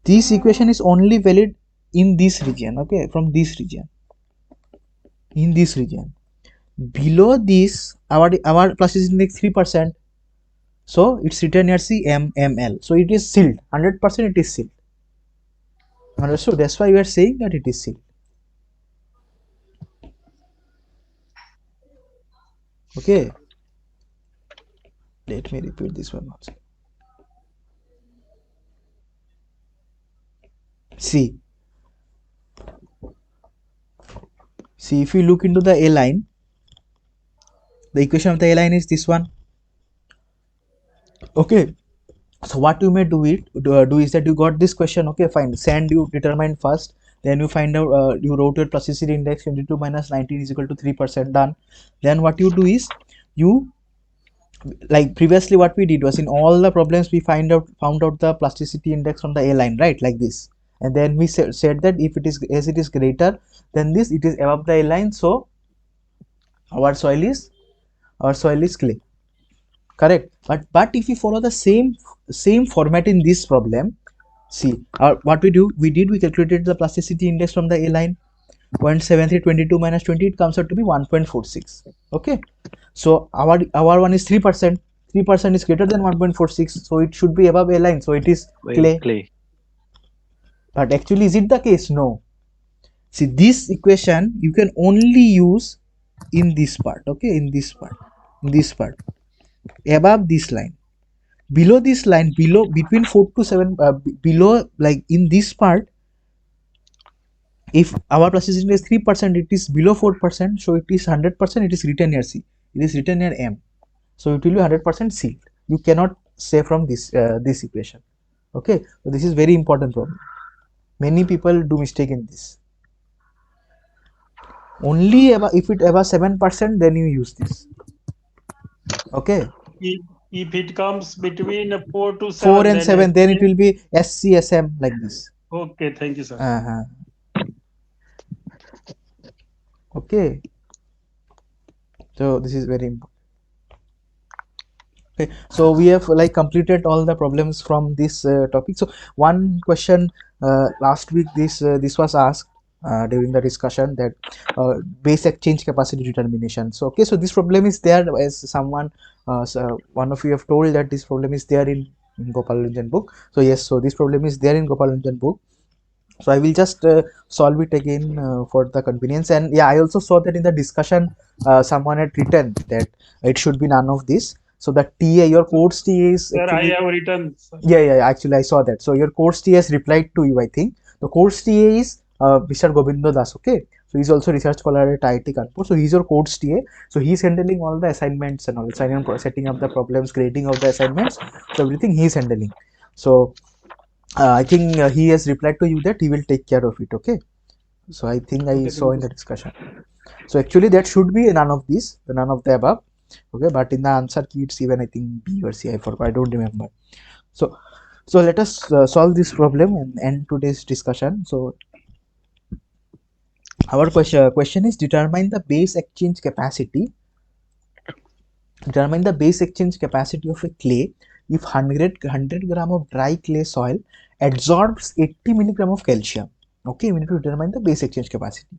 this equation is only valid in this region. Okay, from this region, in this region. Below this, our plasticity index 3%. So it's written as CMML. So it is silt. 100% it is silt. Understood? That's why we are saying that it is silt. Okay. Let me repeat this one also. See, if you look into the A line, the equation of the A line is this one. Okay. So what you may do is that you got this question. Okay, fine. Sand you determined first. Then you find out, you wrote your plasticity index 22 minus 19 is equal to 3%, done. Then what you do is, you, like previously what we did was, in all the problems we found out the plasticity index from the A line, right, like this. And then we said that if it is, as it is greater than this, it is above the A line, so our soil is clay. Correct. But if we follow the same format in this problem, see, what we calculated the plasticity index from the A line. 0.73, 22 minus 20, it comes out to be 1.46. Okay, so our one is 3%. 3% is greater than 1.46, so it should be above A line, so it is clay. Clay. But actually, is it the case? No. See, this equation you can only use in this part, okay, in this part, above this line. Below this line, below between 4 to 7, below, like in this part, if our precision is 3%, it is below 4%, so it is 100%, it is written here C, it is written here M, so it will be 100% sealed. You cannot say from this equation, okay. So this is very important problem. Many people do mistake in this. Only above, if it above 7%, then you use this, okay. If it comes between 4 to 4 7, and then 7, then it will be SCSM, like this. okay, thank you, sir. Okay, so this is very important. Okay, so we have like completed all the problems from this topic. So one question last week, this was asked during the discussion, that base exchange capacity determination. So okay, so this problem is there, as someone so one of you have told that this problem is there in Gopal Ranjan book. So yes, so this problem is there in Gopal Ranjan book. So I will just solve it again for the convenience. And yeah, I also saw that in the discussion someone had written that it should be none of this. So the TA, your course TA is Sir, I actually, have written, sir. yeah, actually I saw that. So your course TA has replied to you, I think. The course TA is Mr. Gobindo Das, okay. So he's also research scholar at IIT Kanpur. So he's your course TA. So he's handling all the assignments and all, setting up the problems, grading of the assignments. So everything he's handling. So I think he has replied to you that he will take care of it, okay. So I think I Okay, saw thank in you, the discussion. So actually that should be none of these, none of the above, okay. But in the answer key it's even, I think, B or C, I forgot, I don't remember. So let us solve this problem and end today's discussion. So our question is, determine the base exchange capacity of a clay if 100 gram of dry clay soil absorbs 80 milligram of calcium. Okay, we need to determine the base exchange capacity.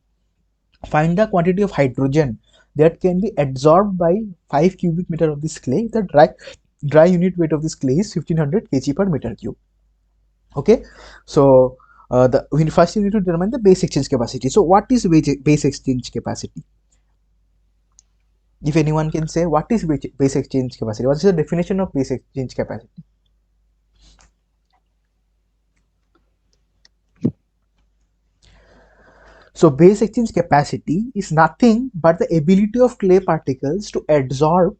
Find the quantity of hydrogen that can be absorbed by 5 cubic meter of this clay. The dry unit weight of this clay is 1500 kg per meter cube. Okay, so first you need to determine the base exchange capacity. So what is base exchange capacity? If anyone can say, what is base exchange capacity? What is the definition of base exchange capacity? So base exchange capacity is nothing but the ability of clay particles to absorb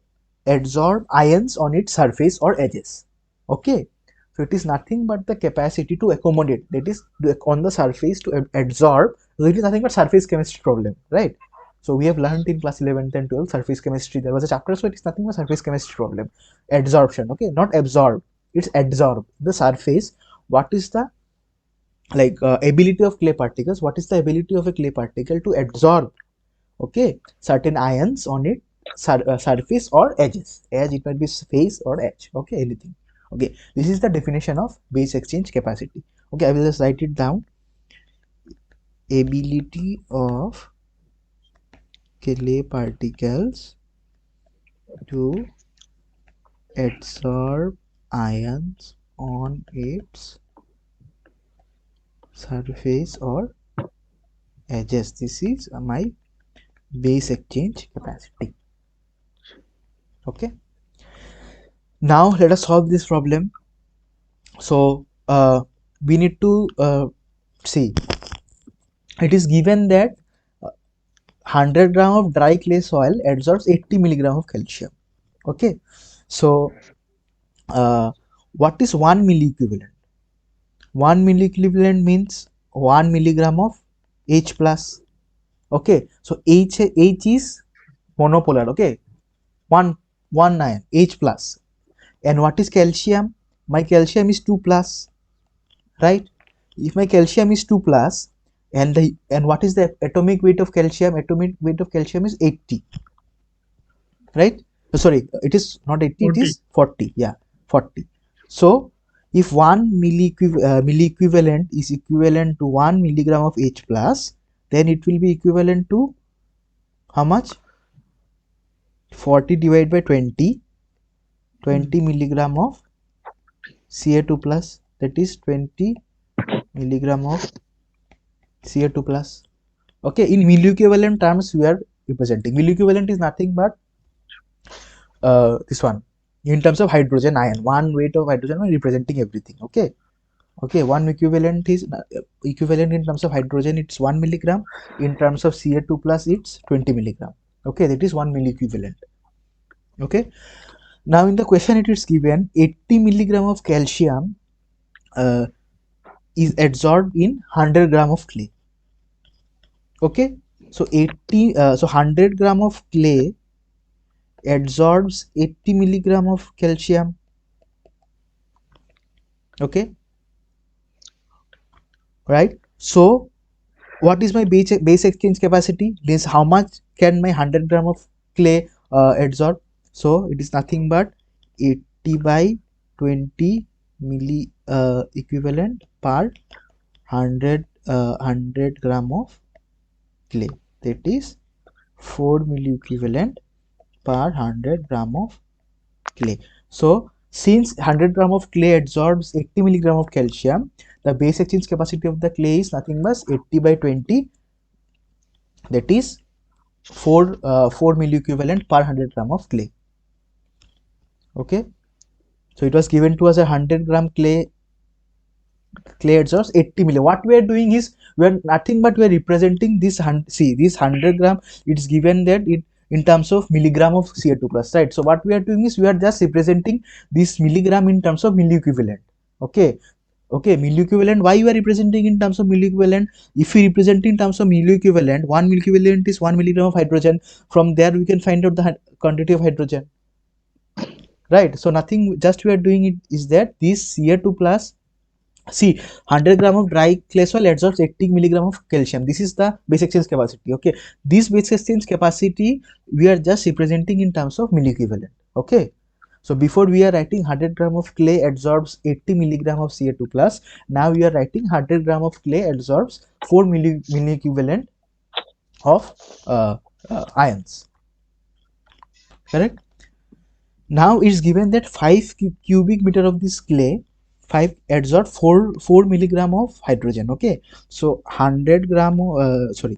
ions on its surface or edges. Okay, so it is nothing but the capacity to accommodate, that is on the surface to absorb. So it is nothing but surface chemistry problem, right? So we have learned in class 11th and 12th surface chemistry, there was a chapter. So it is nothing but surface chemistry problem, adsorption, okay, not absorb, it's adsorb the surface. What is the ability of clay particles? What is the ability of a clay particle to absorb, okay, certain ions on it surface or edges? Edge, it might be face or edge, okay, anything. Okay, this is the definition of base exchange capacity. Okay, I will just write it down. Ability of clay particles to absorb ions on its surface or edges. This is my base exchange capacity. Okay, now let us solve this problem. So we need to see, it is given that 100 gram of dry clay soil absorbs 80 milligram of calcium. Okay, so what is 1 milli equivalent? 1 milli equivalent means 1 milligram of H plus. Okay, so H is monopolar, okay, one ion, H plus. And what is calcium? My calcium is 2 plus, right? If my calcium is 2 plus, and what is the atomic weight of calcium? Atomic weight of calcium is 80, right? Sorry, it is not 80, it 40. is 40. Yeah, 40. So if 1 milli equivalent is equivalent to 1 milligram of H plus, then it will be equivalent to how much? 40 divided by 20 milligram of Ca2 plus, that is 20 milligram of Ca2 plus. Okay, in milli equivalent terms we are representing. Milli equivalent is nothing but this one in terms of hydrogen ion, one weight of hydrogen ion representing everything. Okay, okay, one equivalent is equivalent in terms of hydrogen, it's 1 milligram. In terms of Ca2 plus, it's 20 milligram. Okay, that is 1 milli equivalent. Okay, now in the question it is given 80 milligram of calcium is adsorbed in 100 gram of clay. Okay, so 100 gram of clay adsorbs 80 milligram of calcium. Okay, right? So what is my base exchange capacity? Means how much can my 100 gram of clay adsorb? So it is nothing but 80 by 20 milli equivalent per 100 gram of clay, that is 4 milli equivalent per 100 gram of clay. So since 100 gram of clay adsorbs 80 milligram of calcium, the base exchange capacity of the clay is nothing but 80 by 20, that is 4 milli equivalent per 100 gram of clay. Okay, so it was given to us a 100 gram clay adsorbs 80 milli. What we are doing is we are nothing but we are representing this see this 100 gram, it's given that it in terms of milligram of Ca2 plus, right? So what we are doing is we are just representing this milligram in terms of milli equivalent. Okay, okay, milli equivalent, why you are representing in terms of milli equivalent? If we represent in terms of milli equivalent, 1 milli equivalent is 1 milligram of hydrogen. From there we can find out the quantity of hydrogen, right? So nothing, just we are doing it is that this Ca2 plus, see 100 gram of dry clay soil adsorbs 80 milligram of calcium. This is the base exchange capacity. Okay, this base exchange capacity we are just representing in terms of milli equivalent. Okay, so before we are writing 100 gram of clay adsorbs 80 milligram of Ca2 plus, now we are writing 100 gram of clay adsorbs 4 milli equivalent of ions. Correct. Now it's given that 5 cubic meter of this clay 5 adsorb 4 milligram of hydrogen. Okay, so 100 gram sorry,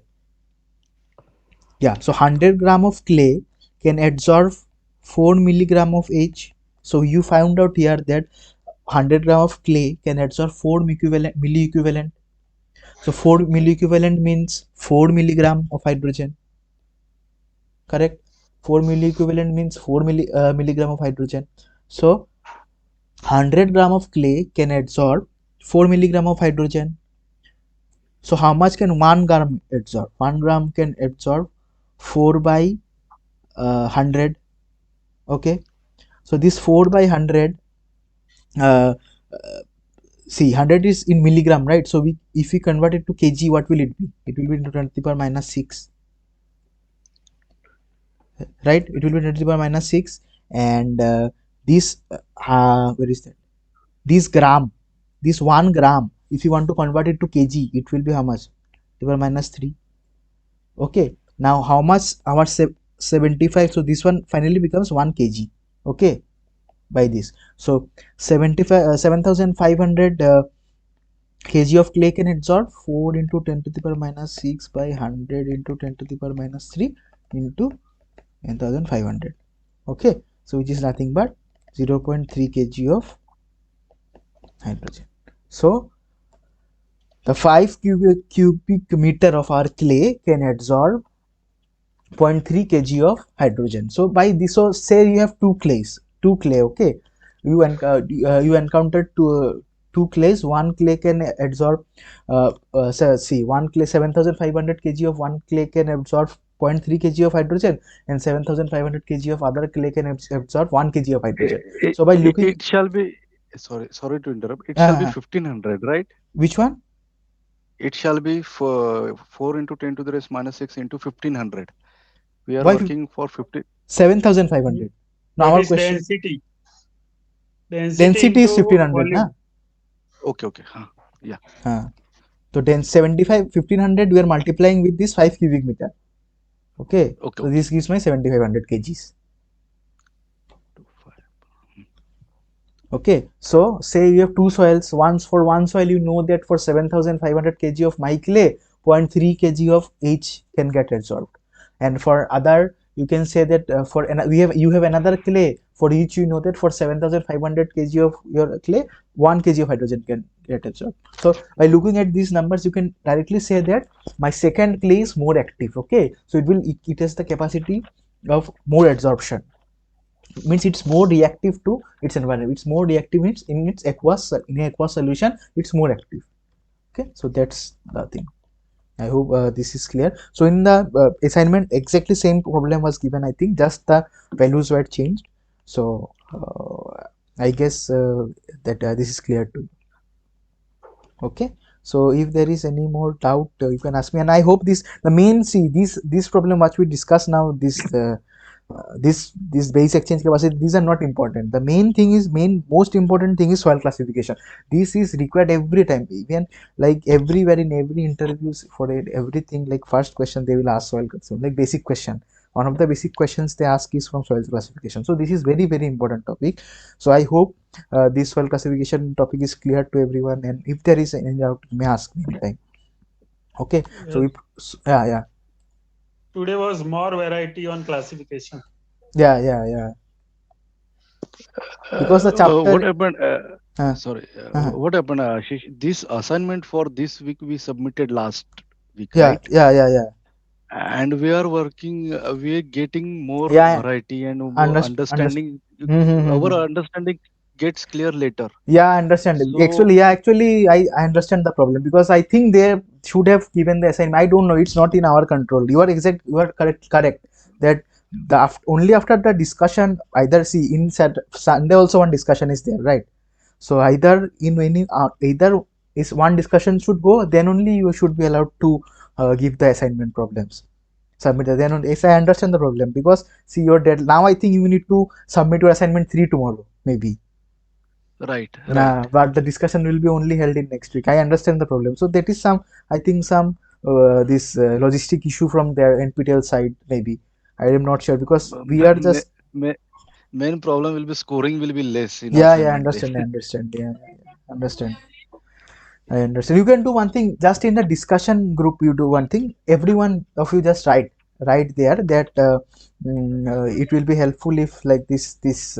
yeah, so 100 gram of clay can adsorb 4 milligram of H. So you found out here that 100 gram of clay can adsorb 4 milli equivalent. So 4 milli equivalent means 4 milligram of hydrogen. Correct. 4 milli equivalent means 4 milligram of hydrogen. So 100 gram of clay can absorb 4 milligram of hydrogen. So how much can 1 gram absorb? 1 gram can absorb 4 by 100. Okay, so this 4 by 100, uh, see 100 is in milligram, right? So we, if we convert it to kg, what will it be? It will be into 10 to the power minus 6, right? It will be 10 to the power minus 6. And this where is that? This gram, this 1 gram, if you want to convert it to kg, it will be how much? To the power minus 3. Okay, now how much our 75? So this one finally becomes 1 kg. Okay, by this, so 75 7500 kg of clay can absorb 4 into 10 to the power minus 6 by 100 into 10 to the power minus 3 into 10500. Okay, so which is nothing but 0.3 kg of hydrogen. So the 5 cubic meter of our clay can absorb 0.3 kg of hydrogen. So by this, so say you have two clay. Okay, you encountered two clays. One clay can absorb so see, one clay 7500 kg of one clay can absorb 0.3 kg of hydrogen, and 7500 kg of other clay can absorb 1 kg of hydrogen. So by looking, It shall be, sorry to interrupt. It shall be 1500, right? which one? It shall be for 4 into 10 to the raise minus 6 into 1500. We are Why working for 50. 7500? Now That our is question, density. Density density is into 1500, na? volume. Okay, okay. Yeah. So then 1500 we are multiplying with this 5 cubic meter. Okay, Okay, so okay. this gives my 7500 kgs. Okay, so say you have two soils. Once for one soil, you know that for 7500 kg of my clay, 0.3 kg of each can get adsorbed. And for other, you can say that you have another clay for each, you know that for 7500 kg of your clay, 1 kg of hydrogen can get absorbed. So by looking at these numbers, you can directly say that my second clay is more active. Okay, so it has the capacity of more adsorption, means it's more reactive to its environment, it's more reactive in its aqueous solution, it's more active. Okay, so that's the thing. I hope this is clear. So in the assignment, exactly same problem was given, I think, just the values were changed. So I guess that this is clear to you. Okay, so if there is any more doubt, you can ask me. And I hope the main, see, this problem what we discuss now, this base exchange capacity, these are not important. The main thing is, most important thing is soil classification. This is required every time, even like everywhere in every interviews for everything. Like first question they will ask soil classification, like basic question. One of the basic questions they ask is from soil classification. So this is very very important topic. So I hope this soil classification topic is clear to everyone, and if there is any doubt, you may ask me anytime. Okay, so Yes. yeah. Today was more variety on classification. Yeah, because the chapter What happened? uh, Sorry, uh, what happened? Ashish? This assignment for this week we submitted last week, yeah, right? yeah, And we are working, we are getting more yeah, variety and more understand. understanding. Our Mm-hmm. understanding gets clear later. Yeah, I understand. So, Actually, I understand the problem, because I think they should have given the assignment. I don't know. It's not in our control. You are correct. That only after the discussion, either see in Sunday also one discussion is there, right? So either in any either is one discussion should go, then only you should be allowed to give the assignment problems. Submit it. Then only, yes, I understand the problem, because see your dead now. I think you need to submit your assignment 3 tomorrow, maybe. right. But the discussion will be only held in next week. I understand the problem. So that is some, I think, some this logistic issue from their NPTEL side, maybe. I am not sure, because we Ma- are ma- just, ma- Main problem will be scoring will be less in yeah, assignment day. understand, understand. I understand. You can do one thing, just in the discussion group, you do one thing. Everyone of you just write there that it will be helpful if like this is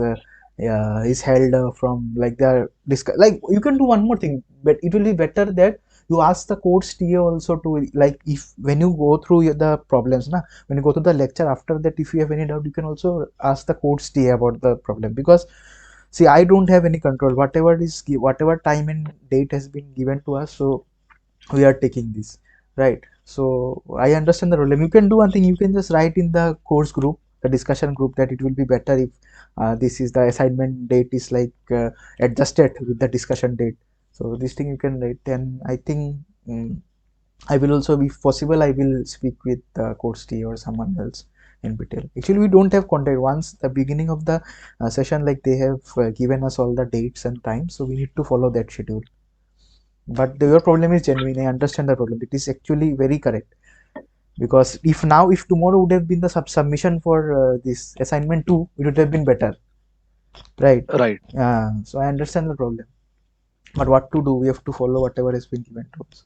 held from like the discuss. Like you can do one more thing, but it will be better that you ask the course TA also to, like, if when you go through the problems, na, when you go to the lecture after that, if you have any doubt, you can also ask the course TA about the problem, because see, I don't have any control. Whatever time and date has been given to us, so we are taking this, right? So I understand the problem. You can do one thing, you can just write in the course group, the discussion group, that it will be better if this is the assignment date is like adjusted with the discussion date. So this thing you can write, and I think I will also, if possible, I will speak with coach T or someone else in detail. Actually, we don't have contact. Once the beginning of the session, like they have given us all the dates and times, so we need to follow that schedule. But your problem is genuine. I understand the problem. It is actually very correct, because if tomorrow would have been the submission for this assignment 2, it would have been better, right? Right. So I understand the problem. But what to do? We have to follow whatever has been given to us.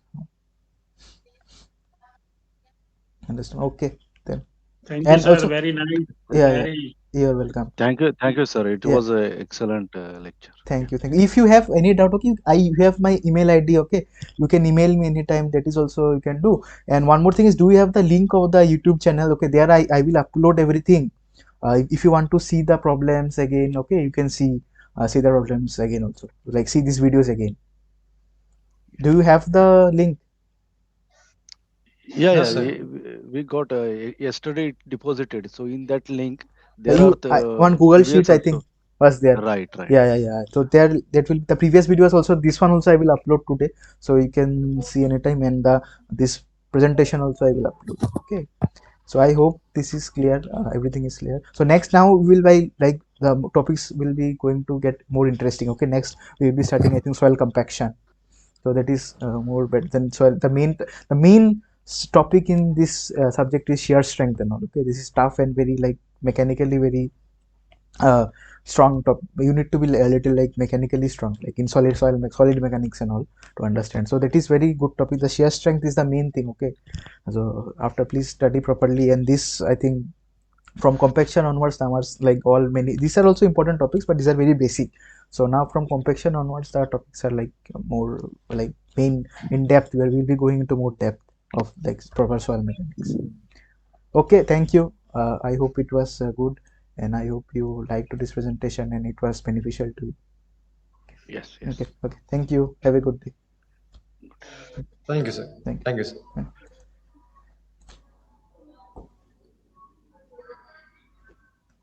Understand? Okay, then. Thank you, And sir. also, Very nice. yeah, Very. you're welcome. Thank you, sir. It Yeah, was a excellent lecture. thank you, thank you. If you have any doubt, okay, you have my email ID, okay, you can email me anytime. That is also you can do. And one more thing is, do you have the link of the YouTube channel? Okay, there I will upload everything. If you want to see the problems again, okay, you can see the problems again also, like see these videos again. Do you have the link? Yeah, Yes, yeah. sir. We got yesterday deposited. So in that link, Yeah, there are one the Google previous Sheets, I also. think, was there. Right. Yeah. So there, that will, the previous videos also, this one also I will upload today, so you can see anytime, and this presentation also I will upload. Okay. So I hope this is clear. Everything is clear. So next, now we will by, like, the topics will be going to get more interesting. Okay. Next we will be starting, I think, soil compaction. So that is more better than soil. The main topic in this subject is shear strength and all. Okay. This is tough and very, like, mechanically very uh, strong top. You need to be a little like mechanically strong, like in solid soil, solid mechanics and all to understand. So that is very good topic. The shear strength is the main thing. Okay, so after please study properly, and this I think from compaction onwards, like all many these are also important topics, but these are very basic. So now from compaction onwards, the topics are like more like main in depth, where we'll be going into more depth of like proper soil mechanics. Okay, thank you. I hope it was good, and I hope you liked this presentation and it was beneficial to you. Yes, yes. Okay, thank you. Have a good day. Thank you, sir. Thank Thank you, sir. you.